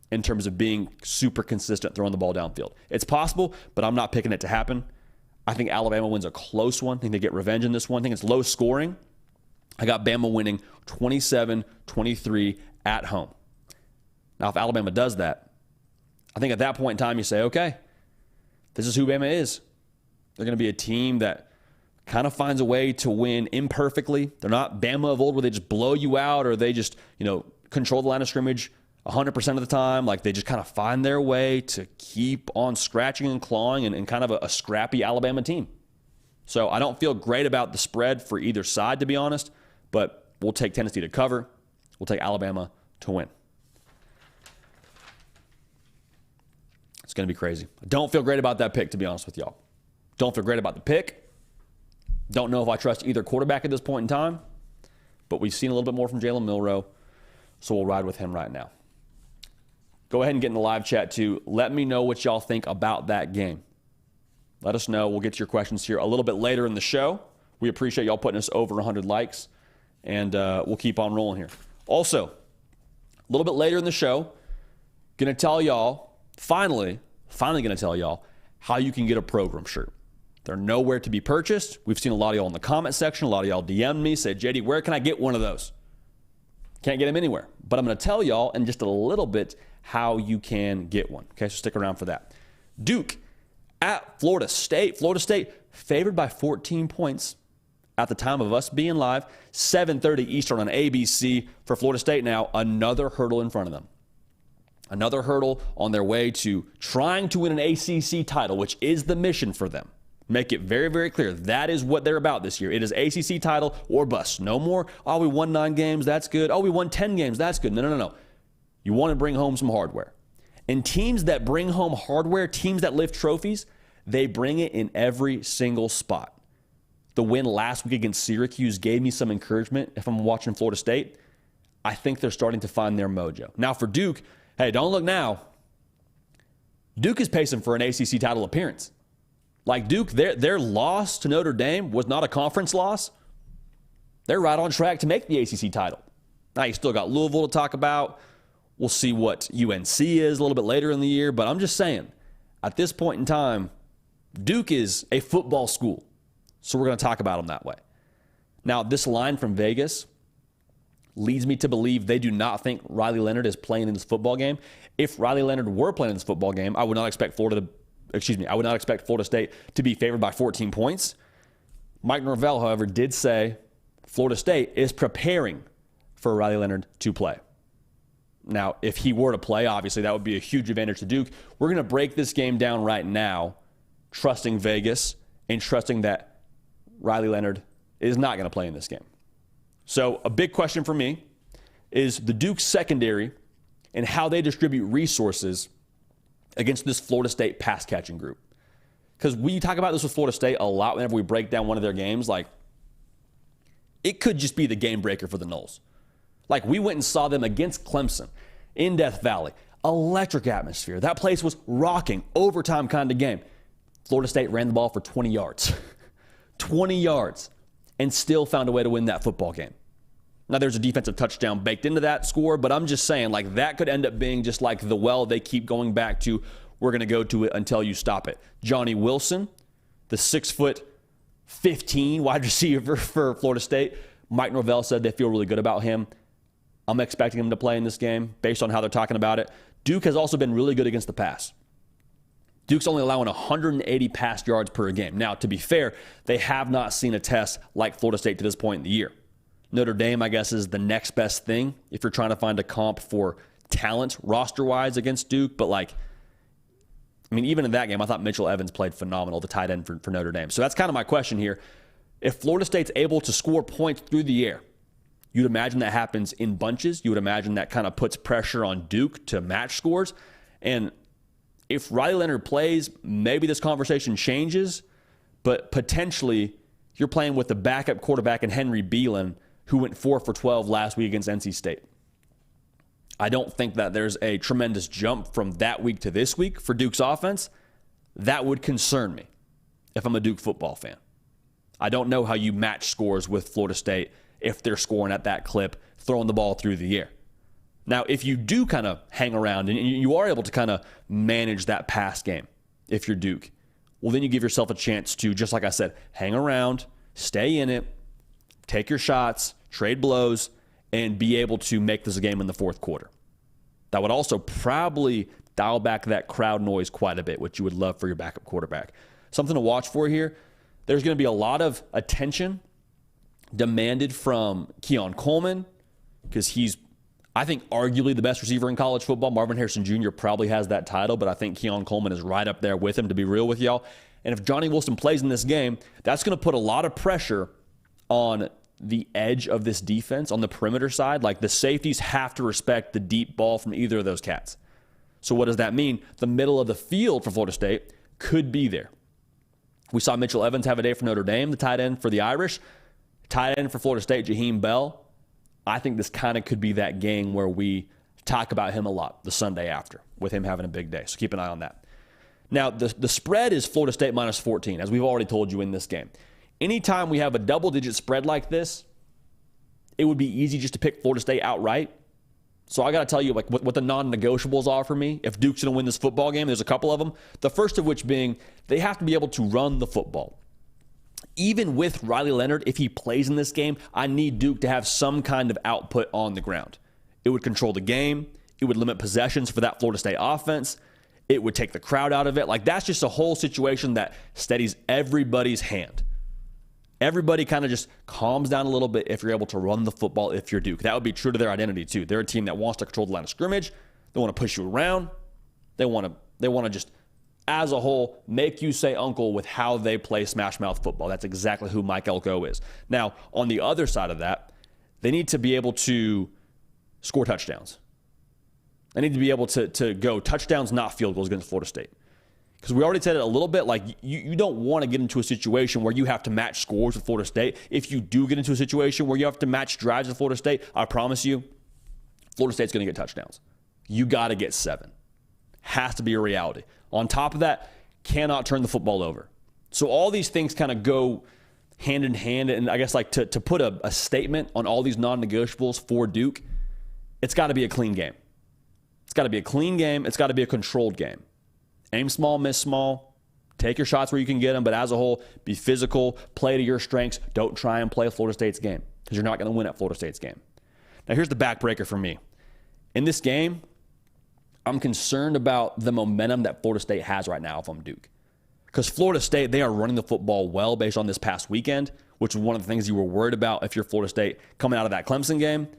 in terms of being super consistent throwing the ball downfield. It's possible, but I'm not picking it to happen. I think Alabama wins a close one. I think they get revenge in this one. I think it's low scoring. I got Bama winning 27-23 at home. Now, if Alabama does that, I think at that point in time you say, okay, this is who Bama is. They're going to be a team that kind of finds a way to win imperfectly. They're not Bama of old where they just blow you out or they just, control the line of scrimmage 100% of the time. Like they just kind of find their way to keep on scratching and clawing and kind of a scrappy Alabama team. So I don't feel great about the spread for either side, to be honest, but we'll take Tennessee to cover. We'll take Alabama to win. It's going to be crazy. I don't feel great about that pick, to be honest with y'all. Don't feel great about the pick. Don't know if I trust either quarterback at this point in time, but we've seen a little bit more from Jalen Milroe, so we'll ride with him right now. Go ahead and get in the live chat too. Let me know what y'all think about that game. Let us know. We'll get to your questions here a little bit later in the show. We appreciate y'all putting us over 100 likes, and we'll keep on rolling here. Also, a little bit later in the show, finally going to tell y'all how you can get a program shirt. They're nowhere to be purchased. We've seen a lot of y'all in the comment section. A lot of y'all DM'd me, said, JD, where can I get one of those? Can't get them anywhere. But I'm going to tell y'all in just a little bit how you can get one. Okay, so stick around for that. Duke at Florida State. Florida State favored by 14 points at the time of us being live. 7:30 Eastern on ABC for Florida State. Now, another hurdle in front of them. Another hurdle on their way to trying to win an ACC title, which is the mission for them. Make it very, very clear. That is what they're about this year. It is ACC title or bust. No more, oh, we won 9 games, that's good. Oh, we won 10 games, that's good. No. You want to bring home some hardware. And teams that bring home hardware, teams that lift trophies, they bring it in every single spot. The win last week against Syracuse gave me some encouragement if I'm watching Florida State. I think they're starting to find their mojo. Now for Duke, hey, don't look now. Duke is pacing for an ACC title appearance. Like Duke, their loss to Notre Dame was not a conference loss. They're right on track to make the ACC title. Now, you still got Louisville to talk about. We'll see what UNC is a little bit later in the year. But I'm just saying, at this point in time, Duke is a football school. So we're going to talk about them that way. Now, this line from Vegas leads me to believe they do not think Riley Leonard is playing in this football game. If Riley Leonard were playing in this football game, I would not expect Florida State to be favored by 14 points. Mike Norvell, however, did say Florida State is preparing for Riley Leonard to play. Now, if he were to play, obviously that would be a huge advantage to Duke. We're going to break this game down right now, trusting Vegas and trusting that Riley Leonard is not going to play in this game. So a big question for me is the Duke secondary and how they distribute resources against this Florida State pass-catching group. Because we talk about this with Florida State a lot whenever we break down one of their games. Like, it could just be the game breaker for the Noles. Like, we went and saw them against Clemson in Death Valley. Electric atmosphere. That place was rocking. Overtime kind of game. Florida State ran the ball for 20 yards. 20 yards. And still found a way to win that football game. Now, there's a defensive touchdown baked into that score, but I'm just saying, like, that could end up being just like the well they keep going back to. We're going to go to it until you stop it. Johnny Wilson, the 6'15" wide receiver for Florida State. Mike Norvell said they feel really good about him. I'm expecting him to play in this game based on how they're talking about it. Duke has also been really good against the pass. Duke's only allowing 180 pass yards per game. Now, to be fair, they have not seen a test like Florida State to this point in the year. Notre Dame, I guess, is the next best thing if you're trying to find a comp for talent roster-wise against Duke. But, even in that game, I thought Mitchell Evans played phenomenal, the tight end for Notre Dame. So that's kind of my question here. If Florida State's able to score points through the air, you'd imagine that happens in bunches. You would imagine that kind of puts pressure on Duke to match scores. And if Riley Leonard plays, maybe this conversation changes. But potentially, you're playing with the backup quarterback in Henry Beelan, who went 4 for 12 last week against NC State. I don't think that there's a tremendous jump from that week to this week for Duke's offense. That would concern me if I'm a Duke football fan. I don't know how you match scores with Florida State if they're scoring at that clip, throwing the ball through the air. Now, if you do kind of hang around and you are able to kind of manage that pass game, if you're Duke, well, then you give yourself a chance to, just like I said, hang around, stay in it, take your shots, trade blows, and be able to make this a game in the fourth quarter. That would also probably dial back that crowd noise quite a bit, which you would love for your backup quarterback. Something to watch for here. There's going to be a lot of attention demanded from Keon Coleman because he's, I think, arguably the best receiver in college football. Marvin Harrison Jr. probably has that title, but I think Keon Coleman is right up there with him, to be real with y'all. And if Johnny Wilson plays in this game, that's going to put a lot of pressure on the edge of this defense on the perimeter side. Like, the safeties have to respect the deep ball from either of those cats. So what does that mean? The middle of the field for Florida State could be there. We saw Mitchell Evans have a day for Notre Dame, the tight end for the Irish. Tight end for Florida State, Jaheim Bell. I think this kind of could be that game where we talk about him a lot the Sunday after, with him having a big day. So keep an eye on that. Now, the spread is Florida State minus 14, as we've already told you in this game. Anytime we have a double-digit spread like this, it would be easy just to pick Florida State outright. So I got to tell you like what the non-negotiables are for me. If Duke's going to win this football game, there's a couple of them. The first of which being they have to be able to run the football. Even with Riley Leonard, if he plays in this game, I need Duke to have some kind of output on the ground. It would control the game. It would limit possessions for that Florida State offense. It would take the crowd out of it. Like, that's just a whole situation that steadies everybody's hand. Everybody kind of just calms down a little bit if you're able to run the football if you're Duke. That would be true to their identity, too. They're a team that wants to control the line of scrimmage. They want to push you around. They want to just, as a whole, make you say uncle with how they play smash mouth football. That's exactly who Mike Elko is. Now, on the other side of that, they need to be able to score touchdowns. They need to be able to go touchdowns, not field goals against Florida State. Because we already said it a little bit, like you don't want to get into a situation where you have to match scores with Florida State. If you do get into a situation where you have to match drives with Florida State, I promise you, Florida State's going to get touchdowns. You got to get 7. Has to be a reality. On top of that, cannot turn the football over. So all these things kind of go hand in hand. And I guess like to put a statement on all these non-negotiables for Duke, it's got to be a clean game. It's got to be a clean game. It's got to be a controlled game. Aim small, miss small. Take your shots where you can get them, but as a whole, be physical, play to your strengths. Don't try and play Florida State's game because you're not going to win at Florida State's game. Now, here's the backbreaker for me. In this game, I'm concerned about the momentum that Florida State has right now if I'm Duke. Because Florida State, they are running the football well based on this past weekend, which was one of the things you were worried about if you're Florida State coming out of that Clemson game.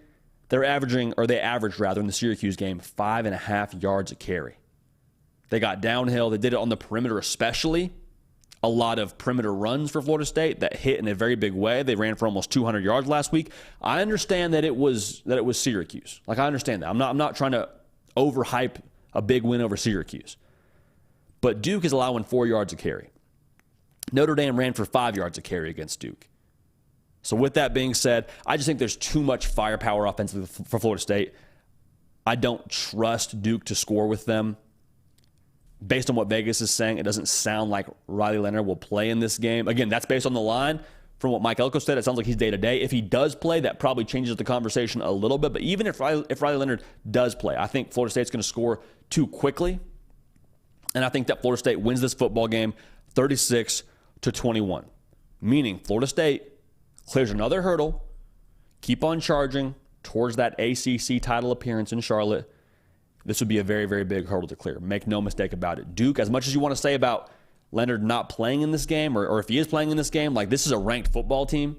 They averaged in the Syracuse game 5.5 yards a carry. They got downhill. They did it on the perimeter especially. A lot of perimeter runs for Florida State that hit in a very big way. They ran for almost 200 yards last week. I understand that it was Syracuse. Like, I understand that. I'm not trying to overhype a big win over Syracuse. But Duke is allowing 4 yards a carry. Notre Dame ran for 5 yards a carry against Duke. So with that being said, I just think there's too much firepower offensively for Florida State. I don't trust Duke to score with them. Based on what Vegas is saying, it doesn't sound like Riley Leonard will play in this game. Again, that's based on the line. From what Mike Elko said, it sounds like he's day-to-day. If he does play, that probably changes the conversation a little bit. But even if Riley Leonard does play, I think Florida State's going to score too quickly. And I think that Florida State wins this football game 36-21. Meaning Florida State clears another hurdle, keep on charging towards that ACC title appearance in Charlotte. This would be a very, very big hurdle to clear. Make no mistake about it. Duke, as much as you want to say about Leonard not playing in this game, or if he is playing in this game, like, this is a ranked football team.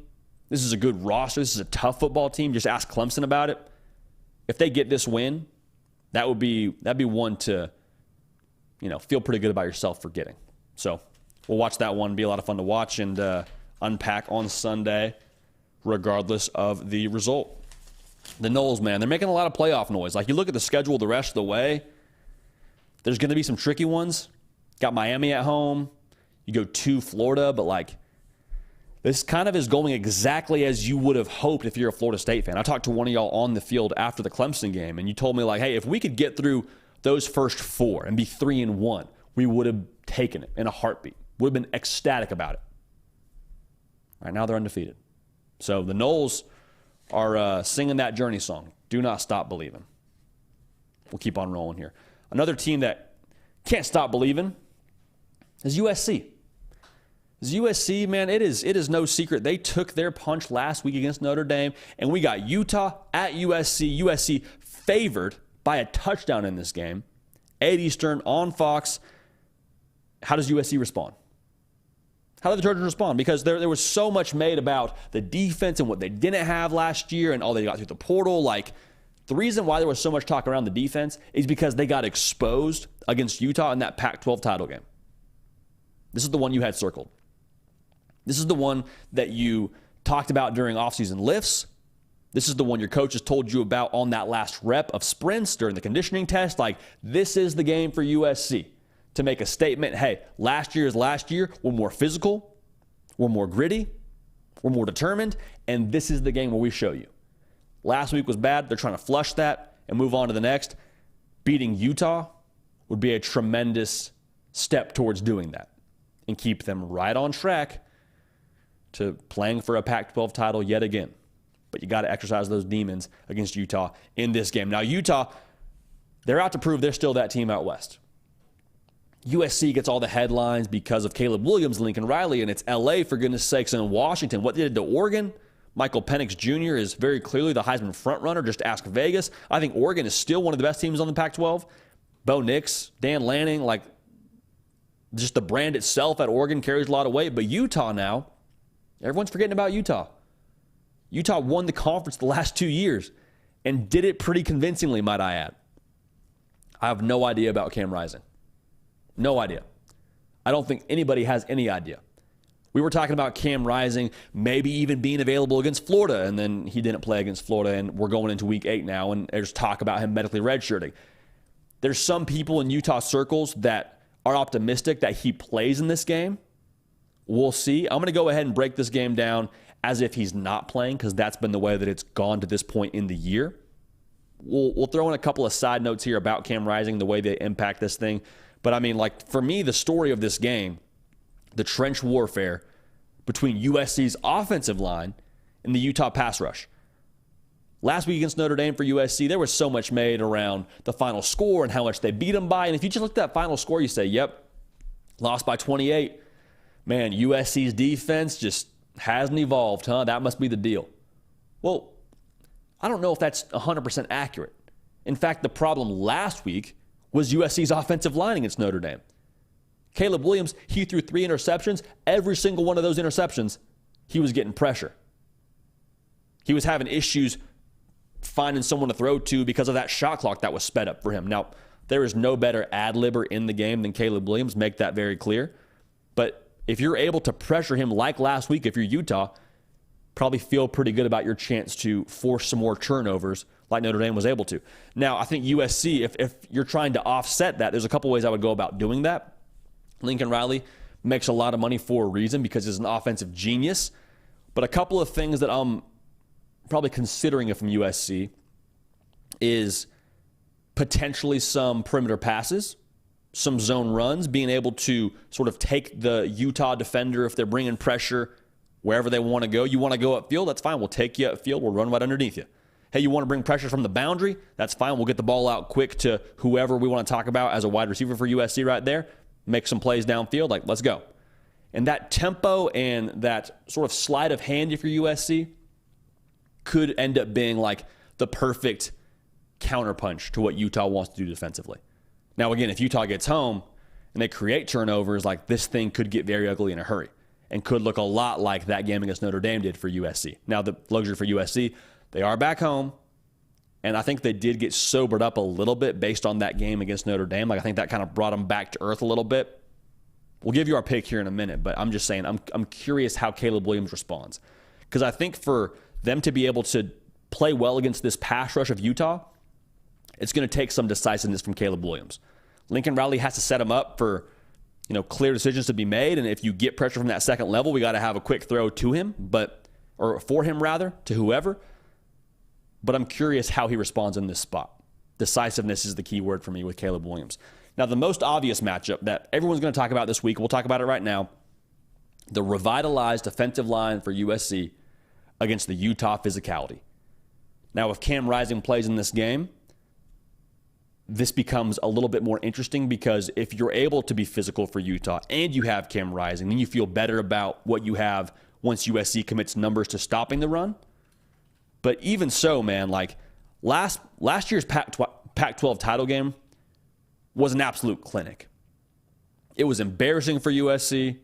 This is a good roster. This is a tough football team. Just ask Clemson about it. If they get this win, that'd be one to, feel pretty good about yourself for getting. So we'll watch that one. Be a lot of fun to watch and unpack on Sunday, regardless of the result. The Noles, man, they're making a lot of playoff noise. Like, you look at the schedule the rest of the way, there's going to be some tricky ones. Got Miami at home. You go to Florida, but like, this kind of is going exactly as you would have hoped if you're a Florida State fan. I talked to one of y'all on the field after the Clemson game, and you told me, like, hey, if we could get through those first 4 and be 3-1, we would have taken it in a heartbeat. Would have been ecstatic about it. Right now they're undefeated. So the Noles are singing that Journey song, Do Not Stop Believing. We'll keep on rolling here. Another team that can't stop believing is USC. USC, man, it is no secret. They took their punch last week against Notre Dame, and we got Utah at USC. USC favored by a touchdown in this game. 8 Eastern on Fox. How does USC respond? How did the Trojans respond? Because there was so much made about the defense and what they didn't have last year and all they got through the portal. Like, the reason why there was so much talk around the defense is because they got exposed against Utah in that Pac-12 title game. This is the one you had circled. This is the one that you talked about during offseason lifts. This is the one your coaches told you about on that last rep of sprints during the conditioning test. Like, this is the game for USC to make a statement. Hey, last year is last year. We're more physical. We're more gritty. We're more determined. And this is the game where we show you. Last week was bad. They're trying to flush that and move on to the next. Beating Utah would be a tremendous step towards doing that and keep them right on track to playing for a Pac-12 title yet again. But you got to exercise those demons against Utah in this game. Now, Utah, they're out to prove they're still that team out west. USC gets all the headlines because of Caleb Williams and Lincoln Riley, and it's LA, for goodness sakes, and Washington. What they did to Oregon? Michael Penix Jr. is very clearly the Heisman frontrunner. Just ask Vegas. I think Oregon is still one of the best teams on the Pac-12. Bo Nix, Dan Lanning, like just the brand itself at Oregon carries a lot of weight. But Utah now, everyone's forgetting about Utah. Utah won the conference the last 2 years and did it pretty convincingly, might I add. I have no idea about Cam Rising. No idea. I don't think anybody has any idea. We were talking about Cam Rising maybe even being available against Florida, and then he didn't play against Florida, and we're going into week 8 now, and there's talk about him medically redshirting. There's some people in Utah circles that are optimistic that he plays in this game. We'll see. I'm going to go ahead and break this game down as if he's not playing, because that's been the way that it's gone to this point in the year. We'll throw in a couple of side notes here about Cam Rising, the way they impact this thing. But I mean, like, for me, the story of this game, the trench warfare between USC's offensive line and the Utah pass rush. Last week against Notre Dame for USC, there was so much made around the final score and how much they beat them by. And if you just look at that final score, you say, yep, lost by 28. Man, USC's defense just hasn't evolved, huh? That must be the deal. Well, I don't know if that's 100% accurate. In fact, the problem last week was USC's offensive line against Notre Dame. Caleb Williams, he threw 3 interceptions. Every single one of those interceptions, he was getting pressure. He was having issues finding someone to throw to because of that shot clock that was sped up for him. Now, there is no better ad-libber in the game than Caleb Williams, make that very clear. But if you're able to pressure him like last week, if you're Utah, probably feel pretty good about your chance to force some more turnovers like Notre Dame was able to. Now, I think USC, if you're trying to offset that, there's a couple ways I would go about doing that. Lincoln Riley makes a lot of money for a reason because he's an offensive genius. But a couple of things that I'm probably considering from USC is potentially some perimeter passes, some zone runs, being able to sort of take the Utah defender if they're bringing pressure wherever they want to go. You want to go upfield? That's fine. We'll take you upfield. We'll run right underneath you. Hey, you want to bring pressure from the boundary? That's fine. We'll get the ball out quick to whoever we want to talk about as a wide receiver for USC right there. Make some plays downfield. Like, let's go. And that tempo and that sort of sleight of hand if you're USC could end up being like the perfect counterpunch to what Utah wants to do defensively. Now, again, if Utah gets home and they create turnovers, like this thing could get very ugly in a hurry and could look a lot like that game against Notre Dame did for USC. Now, the luxury for USC, they are back home, and I think they did get sobered up a little bit based on that game against Notre Dame. Like, I think that kind of brought them back to earth a little bit. We'll give you our pick here in a minute, but I'm just saying I'm curious how Caleb Williams responds. Because I think for them to be able to play well against this pass rush of Utah, it's going to take some decisiveness from Caleb Williams. Lincoln Riley has to set him up for, clear decisions to be made, and if you get pressure from that second level, we got to have a quick throw to him, or for him rather, to whoever. But I'm curious how he responds in this spot. Decisiveness is the key word for me with Caleb Williams. Now, the most obvious matchup that everyone's going to talk about this week, we'll talk about it right now, the revitalized defensive line for USC against the Utah physicality. Now, if Cam Rising plays in this game, this becomes a little bit more interesting because if you're able to be physical for Utah and you have Cam Rising, then you feel better about what you have once USC commits numbers to stopping the run. But even so, man, like last year's Pac-12 title game was an absolute clinic. It was embarrassing for USC.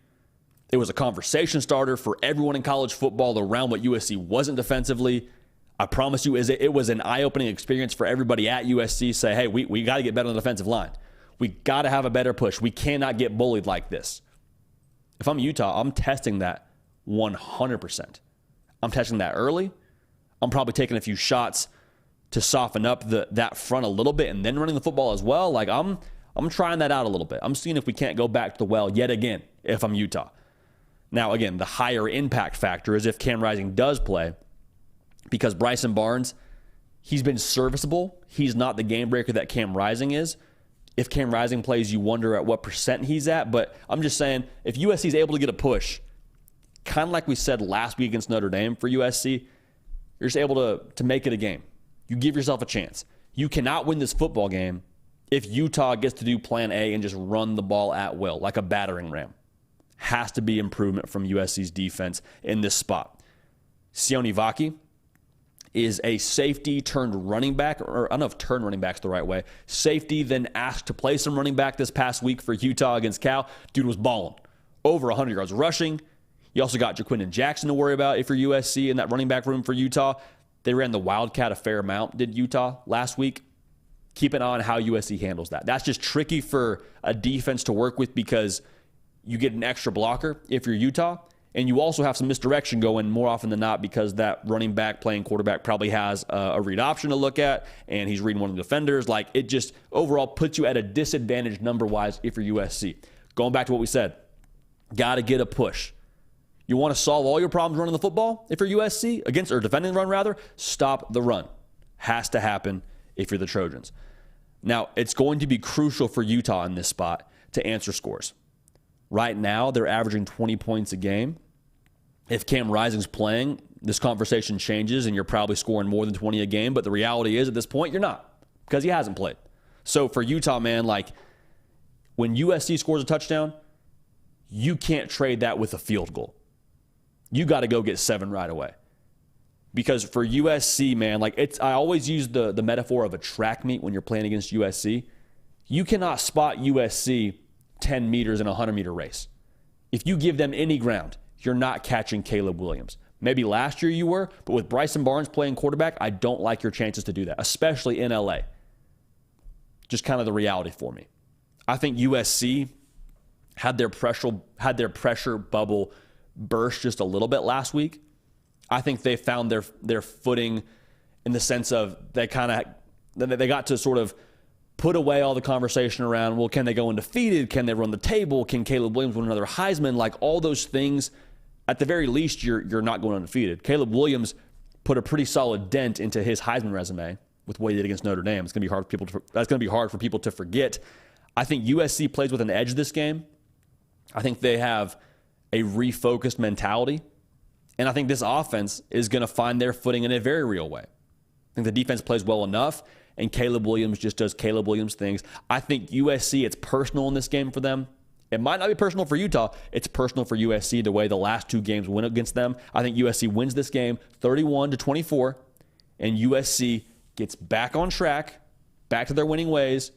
It was a conversation starter for everyone in college football around what USC wasn't defensively. I promise you, it was an eye-opening experience for everybody at USC. Say, hey, we got to get better on the defensive line. We got to have a better push. We cannot get bullied like this. If I'm Utah, I'm testing that 100%. I'm testing that early. I'm probably taking a few shots to soften up that front a little bit and then running the football as well. Like I'm trying that out a little bit. I'm seeing if we can't go back to the well yet again if I'm Utah. Now, again, the higher impact factor is if Cam Rising does play, because Bryson Barnes, he's been serviceable. He's not the game breaker that Cam Rising is. If Cam Rising plays, you wonder at what percent he's at. But I'm just saying, if USC is able to get a push, kind of like we said last week against Notre Dame for USC, You're just able to make it a game. You give yourself a chance. You cannot win this football game if Utah gets to do plan A and just run the ball at will, like a battering ram. Has to be improvement from USC's defense in this spot. Sione Vaki is a safety turned running back, or I don't know if turned running back's the right way. Safety, then asked to play some running back this past week for Utah against Cal. Dude was balling. Over 100 yards rushing. You also got Jaquindon Jackson to worry about if you're USC in that running back room for Utah. They ran the Wildcat a fair amount, did Utah, last week. Keep an eye on how USC handles that. That's just tricky for a defense to work with because you get an extra blocker if you're Utah, and you also have some misdirection going more often than not because that running back playing quarterback probably has a read option to look at, and he's reading one of the defenders. Like, it just overall puts you at a disadvantage number-wise if you're USC. Going back to what we said, got to get a push. You want to solve all your problems running the football if you're USC, against or defending the run rather, stop the run. Has to happen if you're the Trojans. Now, it's going to be crucial for Utah in this spot to answer scores. Right now, they're averaging 20 points a game. If Cam Rising's playing, this conversation changes and you're probably scoring more than 20 a game, but the reality is at this point, you're not because he hasn't played. So for Utah, man, like when USC scores a touchdown, you can't trade that with a field goal. You got to go get 7 right away. Because for USC, man, like I always use the metaphor of a track meet when you're playing against USC. You cannot spot USC 10 meters in a 100-meter race. If you give them any ground, you're not catching Caleb Williams. Maybe last year you were, but with Bryson Barnes playing quarterback, I don't like your chances to do that, especially in LA. Just kind of the reality for me. I think USC had their pressure bubble burst just a little bit last week. I think they found their footing in the sense of they got to sort of put away all the conversation around, well, can they go undefeated? Can they run the table? Can Caleb Williams win another Heisman? Like all those things, at the very least, you're not going undefeated. Caleb Williams put a pretty solid dent into his Heisman resume with what he did against Notre Dame. That's going to be hard for people to forget. I think USC plays with an edge this game. I think they have a refocused mentality. And I think this offense is going to find their footing in a very real way. I think the defense plays well enough, and Caleb Williams just does Caleb Williams things. I think USC, it's personal in this game for them. It might not be personal for Utah. It's personal for USC the way the last 2 games went against them. I think USC wins this game 31-24, and USC gets back on track, back to their winning ways,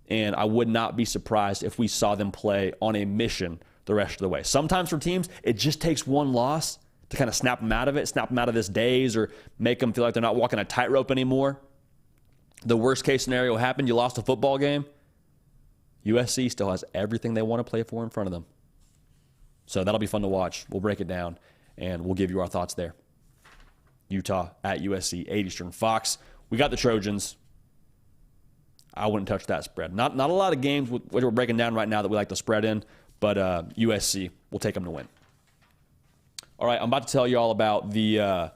and I would not be surprised if we saw them play on a mission the rest of the way. Sometimes for teams, it just takes one loss to kind of snap them out of it, snap them out of this daze, or make them feel like they're not walking a tightrope anymore. The worst case scenario happened, you lost a football game. USC still has everything they want to play for in front of them. So that'll be fun to watch. We'll break it down, and we'll give you our thoughts there. Utah at USC, 8 Eastern Fox. We got the Trojans. I wouldn't touch that spread. Not a lot of games which we're breaking down right now that we like to spread in, but USC will take them to win. All right, I'm about to tell you all about the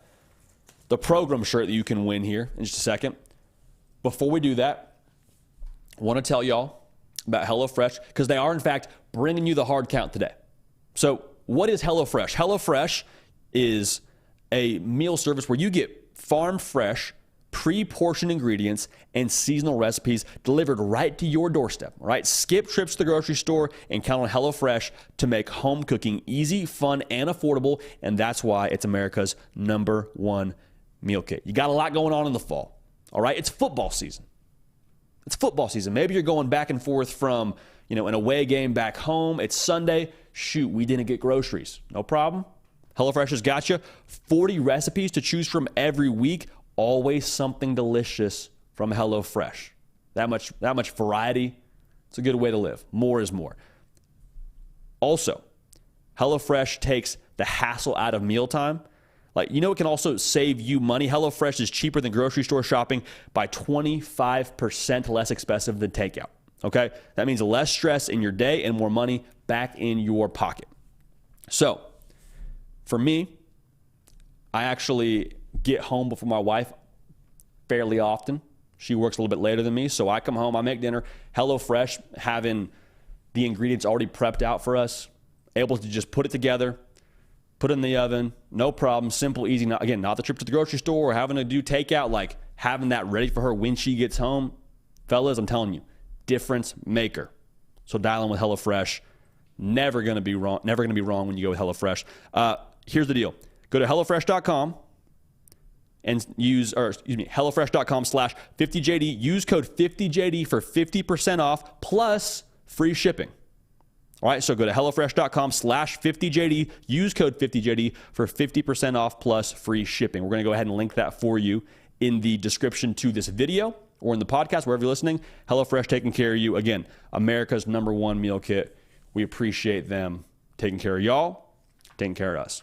program shirt that you can win here in just a second. Before we do that, I want to tell y'all about HelloFresh because they are, in fact, bringing you the hard count today. So what is HelloFresh? HelloFresh is a meal service where you get farm-fresh, pre-portioned ingredients and seasonal recipes delivered right to your doorstep. All right, skip trips to the grocery store and count on HelloFresh to make home cooking easy, fun, and affordable, and that's why it's America's #1 meal kit. You got a lot going on in the fall. All right, it's football season. It's football season. Maybe you're going back and forth from, an away game back home. It's Sunday. Shoot, we didn't get groceries. No problem. HelloFresh has got you 40 recipes to choose from every week. Always something delicious from HelloFresh. That much variety. It's a good way to live. More is more. Also, HelloFresh takes the hassle out of mealtime. It can also save you money. HelloFresh is cheaper than grocery store shopping by 25% less expensive than takeout. Okay? That means less stress in your day and more money back in your pocket. So, for me, I actually get home before my wife fairly often. She works a little bit later than me, so I come home, I make dinner. HelloFresh, having the ingredients already prepped out for us, able to just put it together, put it in the oven, no problem, simple, easy. Not the trip to the grocery store or having to do takeout, like having that ready for her when she gets home. Fellas, I'm telling you, difference maker. So dial in with HelloFresh. Never going to be wrong when you go with HelloFresh. Here's the deal. Go to HelloFresh.com and HelloFresh.com/50JD. Use code 50JD for 50% off plus free shipping. All right, so go to HelloFresh.com/50JD. Use code 50JD for 50% off plus free shipping. We're going to go ahead and link that for you in the description to this video or in the podcast, wherever you're listening. HelloFresh taking care of you. Again, America's #1 meal kit. We appreciate them taking care of y'all, taking care of us.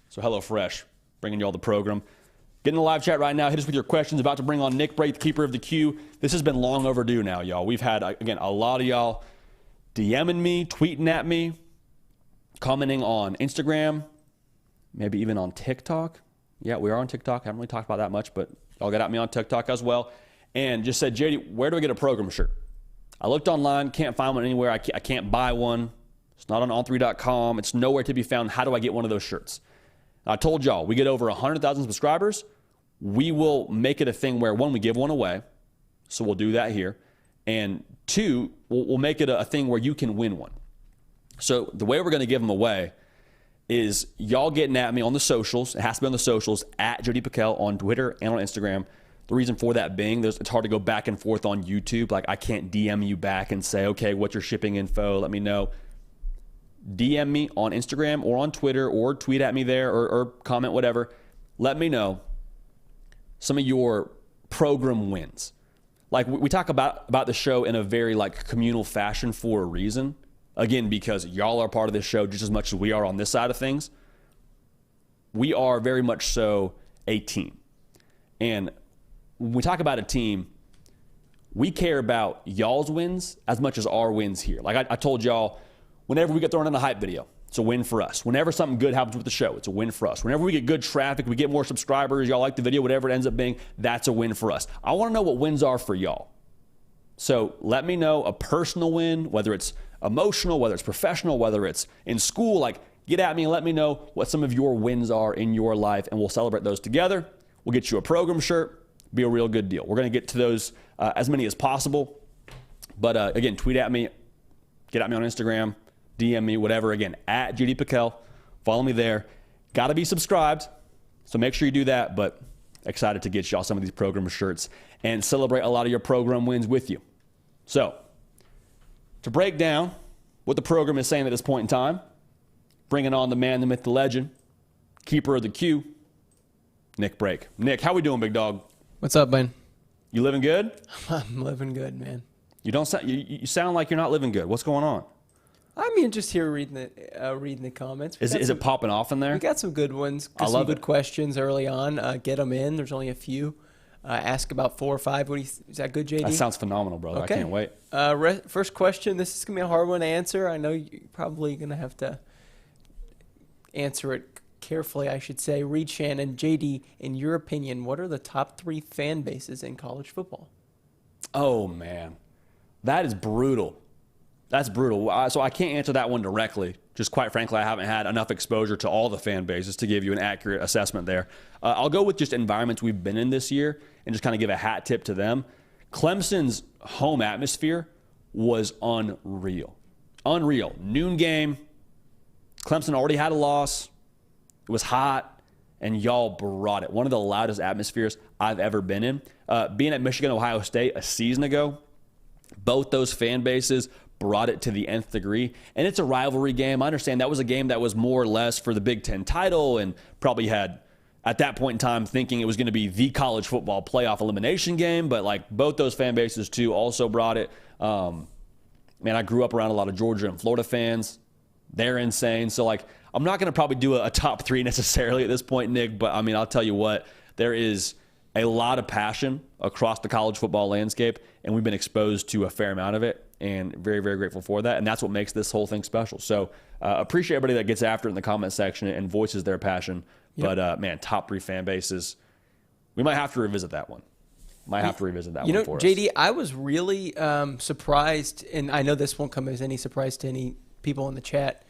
So HelloFresh, bringing you all the program. Get in the live chat right now. Hit us with your questions. About to bring on Nick Brake, the keeper of the queue. This has been long overdue now, y'all. We've had, again, a lot of y'all DMing me, tweeting at me, commenting on Instagram, maybe even on TikTok. Yeah, we are on TikTok. I haven't really talked about that much, but y'all got at me on TikTok as well. And just said, JD, where do I get a program shirt? I looked online, can't find one anywhere. I can't buy one. It's not on on3.com. It's nowhere to be found. How do I get one of those shirts? I told y'all, we get over 100,000 subscribers. We will make it a thing where, one, we give one away. So we'll do that here. And two, we'll make it a thing where you can win one. So the way we're going to give them away is y'all getting at me on the socials. It has to be on the socials, at JD Piquel on Twitter and on Instagram. The reason for that being, it's hard to go back and forth on YouTube. Like, I can't DM you back and say, okay, what's your shipping info? Let me know. DM me on Instagram or on Twitter or tweet at me there or comment, whatever. Let me know some of your program wins. Like, we talk about the show in a very, like, communal fashion for a reason. Again, because y'all are part of this show just as much as we are on this side of things. We are very much so a team. And when we talk about a team, we care about y'all's wins as much as our wins here. Like I told y'all, whenever we get thrown in a hype video, it's a win for us. Whenever something good happens with the show, it's a win for us. Whenever we get good traffic, we get more subscribers, y'all like the video, whatever it ends up being, that's a win for us. I want to know what wins are for y'all. So let me know a personal win, whether it's emotional, whether it's professional, whether it's in school. Like, get at me and let me know what some of your wins are in your life, and we'll celebrate those together. We'll get you a program shirt. Be a real good deal. We're going to get to those as many as possible. But again, tweet at me, get at me on Instagram, DM me, whatever. Again, at JD Piquel. Follow me there. Got to be subscribed, so make sure you do that. But excited to get y'all some of these program shirts and celebrate a lot of your program wins with you. So to break down what the program is saying at this point in time, bringing on the man, the myth, the legend, keeper of the queue, Nick Brake. Nick, how we doing, big dog? What's up, man? You living good? I'm living good, man. You don't sound. You sound like you're not living good. What's going on? I mean, just here reading the comments. Is it popping off in there? We got some good ones. Some good questions early on. Get them in. There's only a few. Ask about 4 or 5. Is that good, JD? That sounds phenomenal, brother. Okay. I can't wait. First question. This is gonna be a hard one to answer. I know you're probably gonna have to answer it carefully, I should say. Reed Shannon, JD, in your opinion, what are the top 3 fan bases in college football? Oh, man. That is brutal. That's brutal. So I can't answer that one directly. Just quite frankly, I haven't had enough exposure to all the fan bases to give you an accurate assessment there. I'll go with just environments we've been in this year and just kind of give a hat tip to them. Clemson's home atmosphere was unreal. Unreal. Noon game. Clemson already had a loss. It was hot, and y'all brought it. One of the loudest atmospheres I've ever been in. Being at Michigan, Ohio State a season ago, both those fan bases brought it to the nth degree. And it's a rivalry game. I understand that was a game that was more or less for the Big Ten title and probably had, at that point in time, thinking it was going to be the college football playoff elimination game. But, like, both those fan bases, too, also brought it. Man, I grew up around a lot of Georgia and Florida fans. They're insane. So, like, I'm not going to probably do a top 3 necessarily at this point, Nick, but, I mean, I'll tell you what, there is a lot of passion across the college football landscape, and we've been exposed to a fair amount of it, and very, very grateful for that, and that's what makes this whole thing special. So appreciate everybody that gets after it in the comment section and voices their passion. Yep. But, man, top 3 fan bases, we might have to revisit that one. Might have to revisit that one for us. JD, I was really surprised, and I know this won't come as any surprise to any people in the chat,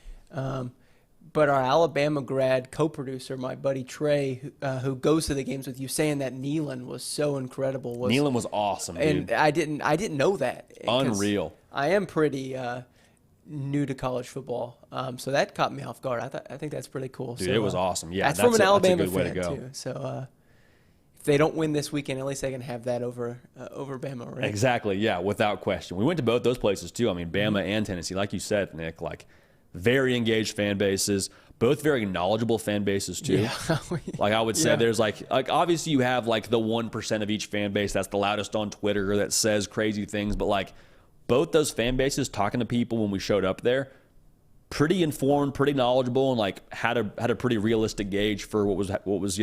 But our Alabama grad co-producer, my buddy Trey, who goes to the games with you, saying that Nealon was so incredible. Nealon was awesome, dude. And I didn't know that. Unreal. I am pretty new to college football, so that caught me off guard. I think that's pretty cool. Dude, so, it was awesome. Yeah, that's from an Alabama that's a good fan way to go. too. So if they don't win this weekend, at least they can have that over Bama, right? Exactly. Yeah, without question. We went to both those places too. I mean, Bama and Tennessee, like you said, Nick, like very engaged fan bases, both very knowledgeable fan bases too. Yeah. Like I would say, there's like obviously you have like the 1% of each fan base that's the loudest on Twitter that says crazy things, but like both those fan bases talking to people when we showed up there, pretty informed, pretty knowledgeable, and like had a pretty realistic gauge for what was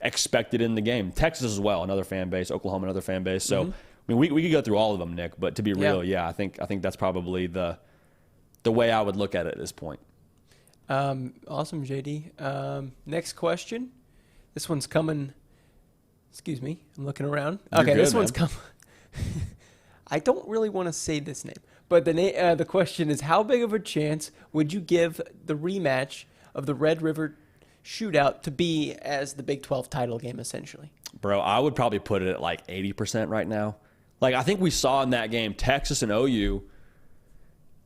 expected in the game. Texas as well, another fan base. Oklahoma, another fan base. So I mean, we could go through all of them, Nick. But to be real, I think that's probably the way I would look at it at this point. Awesome, JD. Next question. This one's coming. Excuse me, I'm looking around. You're okay, good, this one's man. coming. I don't really want to say this name, but the question is, how big of a chance would you give the rematch of the Red River Shootout to be as the Big 12 title game, essentially? Bro, I would probably put it at like 80% right now. Like I think we saw in that game, Texas and OU,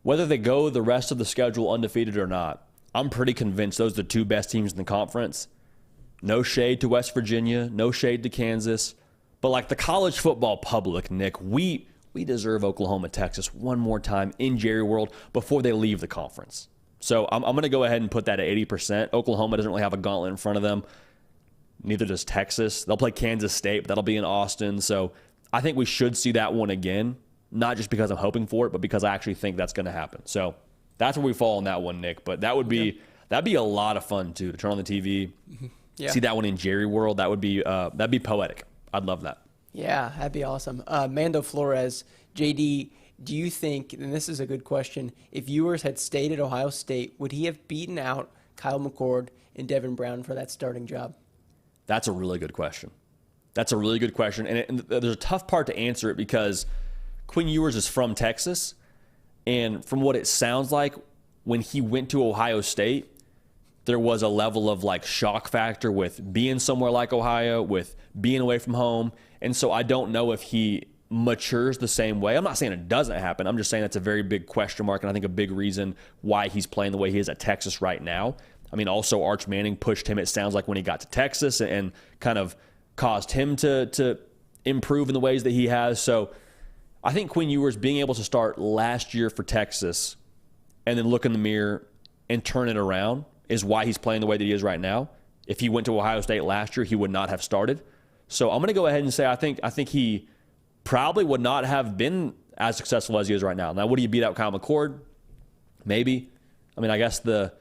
whether they go the rest of the schedule undefeated or not, I'm pretty convinced those are the two best teams in the conference. No shade to West Virginia, no shade to Kansas. But like the college football public, Nick, we deserve Oklahoma, Texas one more time in Jerry World before they leave the conference. So I'm going to go ahead and put that at 80%. Oklahoma doesn't really have a gauntlet in front of them. Neither does Texas. They'll play Kansas State, but that'll be in Austin. So I think we should see that one again, not just because I'm hoping for it, but because I actually think that's going to happen. So that's where we fall on that one, Nick. But that'd be a lot of fun too to turn on the TV, see that one in Jerry World. That'd be poetic. I'd love that. Yeah, that'd be awesome. Mando Flores, JD, do you think, and this is a good question, if Ewers had stayed at Ohio State, would he have beaten out Kyle McCord and Devin Brown for that starting job? That's a really good question. And there's a tough part to answer it because Quinn Ewers is from Texas. And from what it sounds like, when he went to Ohio State, there was a level of like shock factor with being somewhere like Ohio, with being away from home. And so I don't know if he matures the same way. I'm not saying it doesn't happen. I'm just saying that's a very big question mark, and I think a big reason why he's playing the way he is at Texas right now. I mean, also Arch Manning pushed him, it sounds like, when he got to Texas and kind of caused him to improve in the ways that he has. So I think Quinn Ewers being able to start last year for Texas and then look in the mirror and turn it around is why he's playing the way that he is right now. If he went to Ohio State last year, he would not have started. So I'm going to go ahead and say I think he probably would not have been as successful as he is right now. Now, would he beat out Kyle McCord? Maybe. I mean, I guess the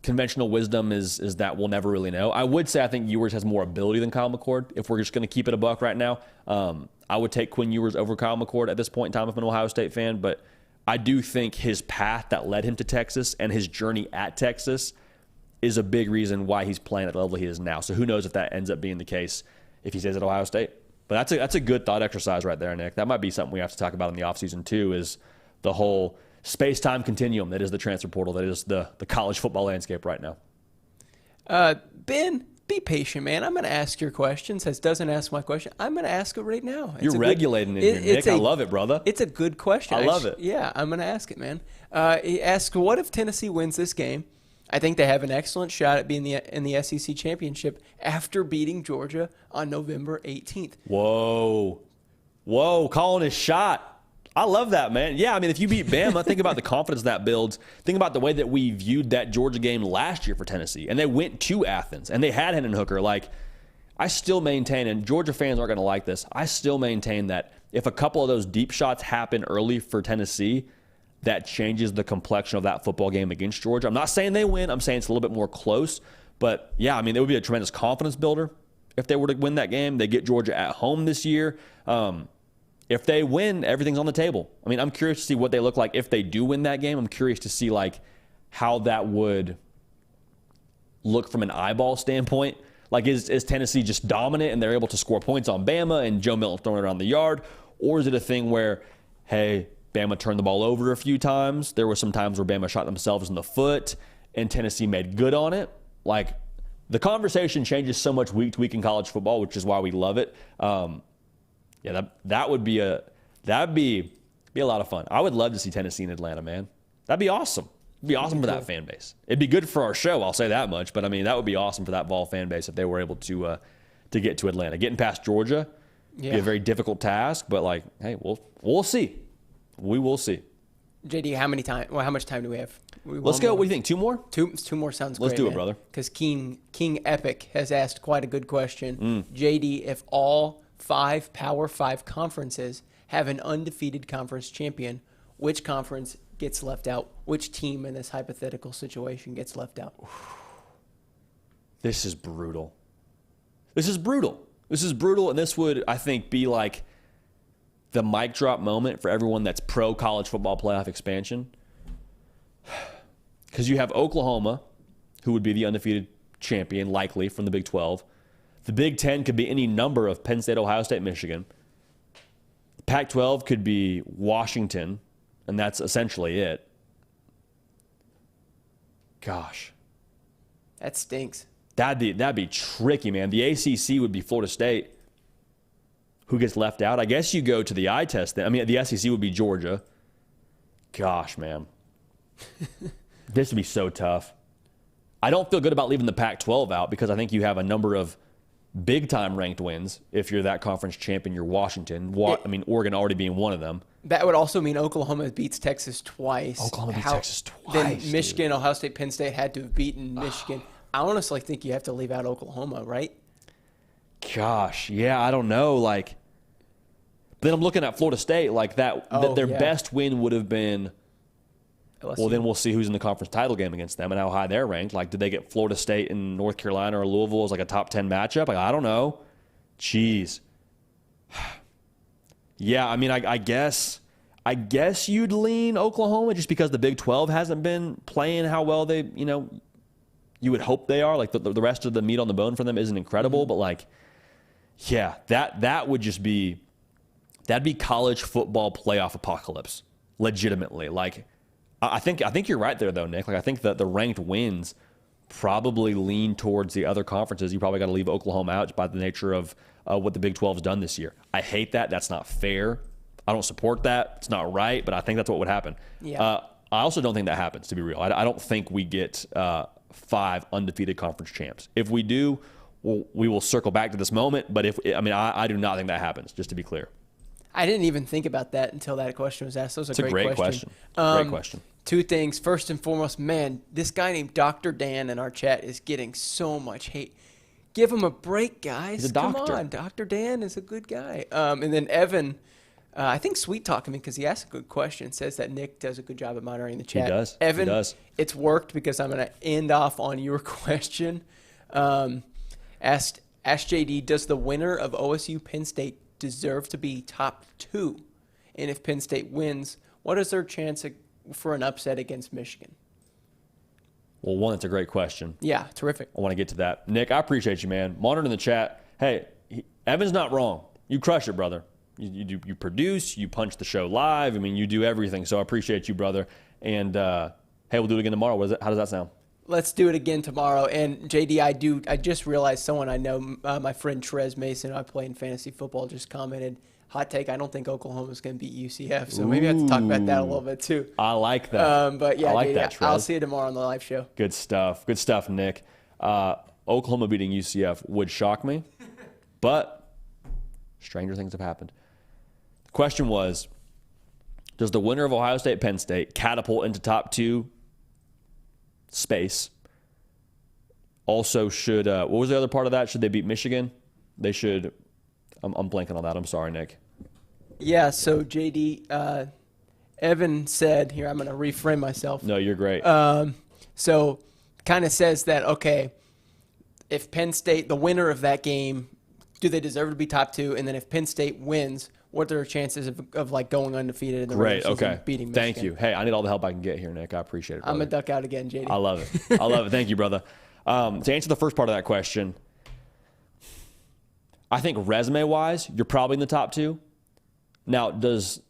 conventional wisdom is that we'll never really know. I would say I think Ewers has more ability than Kyle McCord. If we're just going to keep it a buck right now, I would take Quinn Ewers over Kyle McCord at this point in time if I'm an Ohio State fan. But I do think his path that led him to Texas and his journey at Texas is a big reason why he's playing at the level he is now. So who knows if that ends up being the case if he stays at Ohio State. But that's a good thought exercise right there, Nick. That might be something we have to talk about in the offseason too, is the whole space-time continuum that is the transfer portal, that is the college football landscape right now. Ben, be patient, man. I'm going to ask your question. Since doesn't ask my question, I'm going to ask it right now. You're regulating it here, Nick. I love it, brother. It's a good question. I love it. Yeah, I'm going to ask it, man. He asks, what if Tennessee wins this game? I think they have an excellent shot at being in the SEC championship after beating Georgia on November 18th. Whoa, calling his shot. I love that, man. Yeah, I mean, if you beat Bama, think about the confidence that builds. Think about the way that we viewed that Georgia game last year for Tennessee. And they went to Athens, and they had Hendon Hooker. Like, I still maintain, and Georgia fans aren't going to like this, I still maintain that if a couple of those deep shots happen early for Tennessee, that changes the complexion of that football game against Georgia. I'm not saying they win. I'm saying it's a little bit more close. But, yeah, I mean, it would be a tremendous confidence builder if they were to win that game. They get Georgia at home this year. If they win, everything's on the table. I mean, I'm curious to see what they look like if they do win that game. I'm curious to see, like, how that would look from an eyeball standpoint. Like, is Tennessee just dominant and they're able to score points on Bama and Joe Milton throwing it around the yard? Or is it a thing where, hey, Bama turned the ball over a few times. There were some times where Bama shot themselves in the foot, and Tennessee made good on it. Like, the conversation changes so much week to week in college football, which is why we love it. That'd be a lot of fun. I would love to see Tennessee in Atlanta, man. That'd be awesome. It'd be awesome for that fan base. It'd be good for our show, I'll say that much. But, I mean, that would be awesome for that Vol fan base if they were able to get to Atlanta. Getting past Georgia would be a very difficult task. But, like, hey, we'll see. We will see. JD, how much time do we have? Let's go. What do you think? 2 more? Two more sounds great. Let's do it, brother. Because King Epic has asked quite a good question. JD, if all 5 Power 5 conferences have an undefeated conference champion, which conference gets left out? Which team in this hypothetical situation gets left out? This is brutal. And this would, I think, be like the mic drop moment for everyone that's pro college football playoff expansion. Because you have Oklahoma, who would be the undefeated champion, likely, from the Big 12. The Big 10 could be any number of Penn State, Ohio State, Michigan. The Pac-12 could be Washington, and that's essentially it. Gosh. That stinks. That'd be tricky, man. The ACC would be Florida State. Who gets left out? I guess you go to the eye test then. I mean, the SEC would be Georgia. Gosh, man. This would be so tough. I don't feel good about leaving the Pac-12 out because I think you have a number of big-time ranked wins. If you're that conference champion, you're Washington. Oregon already being one of them. That would also mean Oklahoma beats Texas twice. Then Michigan, Ohio State, Penn State had to have beaten Michigan. I honestly think you have to leave out Oklahoma, right? Gosh, yeah, I don't know. Like, then I'm looking at Florida State, like their best win would have been. LSU. Well, then we'll see who's in the conference title game against them and how high they're ranked. Like, did they get Florida State and North Carolina or Louisville as like a top 10 matchup? Like, I don't know. Jeez. Yeah, I mean, I guess you'd lean Oklahoma just because the Big 12 hasn't been playing how well they, you would hope they are. Like, the rest of the meat on the bone for them isn't incredible, but like, yeah, that would just be, that'd be college football playoff apocalypse, legitimately. Like, I think you're right there, though, Nick. Like, I think that the ranked wins probably lean towards the other conferences. You probably got to leave Oklahoma out just by the nature of what the Big 12 has done this year. I hate that. That's not fair. I don't support that. It's not right, but I think that's what would happen. Yeah. I also don't think that happens, to be real. I don't think we get 5 undefeated conference champs. If we do, we will circle back to this moment. But I do not think that happens, just to be clear. I didn't even think about that until that question was asked. That was a great question. Great question. 2 things. First and foremost, man, this guy named Dr. Dan in our chat is getting so much hate. Give him a break, guys. He's a doctor. Come on. Dr. Dan is a good guy. And then Evan, I think sweet talking me because he asked a good question. Says that Nick does a good job at monitoring the chat. He does. Evan, he does. It's worked because I'm going to end off on your question. Asked JD, does the winner of OSU Penn State deserve to be top 2? And if Penn State wins, what is their chance for an upset against Michigan? Well, one, it's a great question. Yeah, terrific. I want to get to that. Nick, I appreciate you, man. Monitoring the chat. Hey, Evan's not wrong. You crush it, brother. You produce, you punch the show live. I mean, you do everything. So I appreciate you, brother. And, hey, we'll do it again tomorrow. How does that sound? Let's do it again tomorrow. And, JD, I just realized someone I know, my friend Trez Mason, I play in fantasy football, just commented, hot take, I don't think Oklahoma's going to beat UCF. So maybe I have to talk about that a little bit too. I like that. But yeah, I like JD, that, Trez. I'll see you tomorrow on the live show. Good stuff. Good stuff, Nick. Oklahoma beating UCF would shock me, but stranger things have happened. The question was, does the winner of Ohio State, Penn State catapult into top 2 space? Also, should what was the other part of that? Should they beat Michigan? They should. I'm blanking on that. I'm sorry, Nick. Yeah. So JD, Evan said here. I'm going to reframe myself. No, you're great. So kind of says that okay, if Penn State, the winner of that game, do they deserve to be top 2? And then if Penn State wins, what are their chances of like going undefeated in the regular season, beating Michigan? Thank you. Hey, I need all the help I can get here, Nick. I appreciate it, brother. I'm going to duck out again, JD. I love it. I love it. Thank you, brother. To answer the first part of that question, I think resume-wise, you're probably in the top 2. Now, does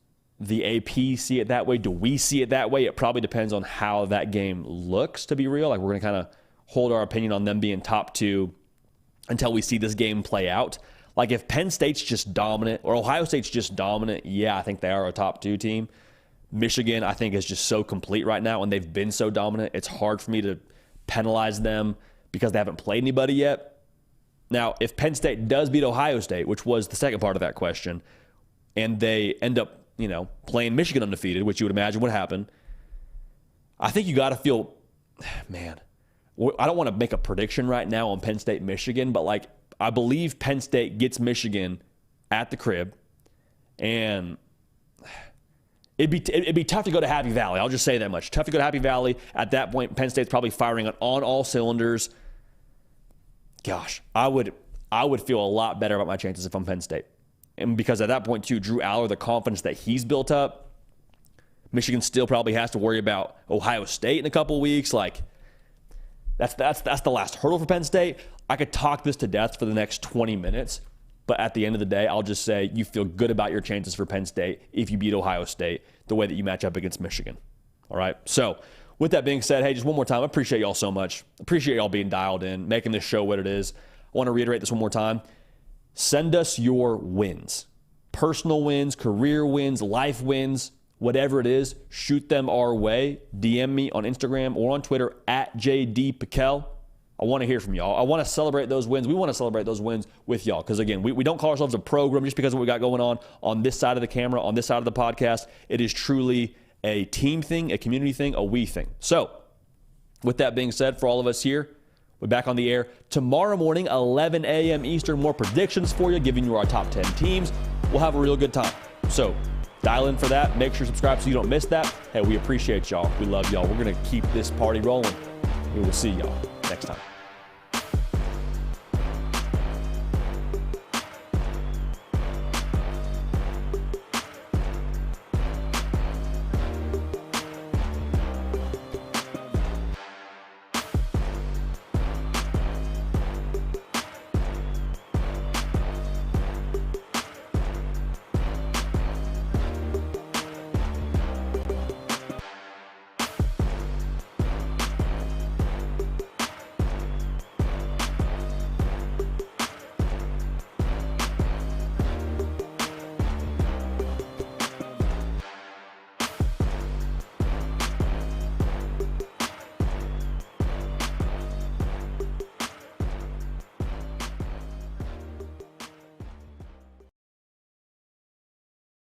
the AP see it that way? Do we see it that way? It probably depends on how that game looks, to be real. Like, we're going to kind of hold our opinion on them being top 2 until we see this game play out. Like, if Penn State's just dominant or Ohio State's just dominant, yeah, I think they are a top 2 team. Michigan, I think, is just so complete right now, and they've been so dominant. It's hard for me to penalize them because they haven't played anybody yet. Now, if Penn State does beat Ohio State, which was the second part of that question, and they end up, playing Michigan undefeated, which you would imagine would happen, I think you got to feel, man, I don't want to make a prediction right now on Penn State, Michigan, but like, I believe Penn State gets Michigan at the crib, and it'd be tough to go to Happy Valley. I'll just say that much. Tough to go to Happy Valley. At that point, Penn State's probably firing on all cylinders. Gosh, I would feel a lot better about my chances if I'm Penn State. And because at that point, too, Drew Aller, the confidence that he's built up, Michigan still probably has to worry about Ohio State in a couple weeks. Like, that's the last hurdle for Penn State. I could talk this to death for the next 20 minutes, but at the end of the day, I'll just say you feel good about your chances for Penn State if you beat Ohio State the way that you match up against Michigan. All right? So with that being said, hey, just one more time, I appreciate y'all so much. Appreciate y'all being dialed in, making this show what it is. I want to reiterate this one more time. Send us your wins. Personal wins, career wins, life wins, whatever it is, shoot them our way. DM me on Instagram or on Twitter at JDPikel. I want to hear from y'all. I want to celebrate those wins. We want to celebrate those wins with y'all because, again, we don't call ourselves a program just because of what we got going on this side of the camera, on this side of the podcast. It is truly a team thing, a community thing, a we thing. So with that being said, for all of us here, we're back on the air tomorrow morning, 11 a.m. Eastern. More predictions for you, giving you our top 10 teams. We'll have a real good time. So dial in for that. Make sure you subscribe so you don't miss that. Hey, we appreciate y'all. We love y'all. We're going to keep this party rolling. We will see y'all next time.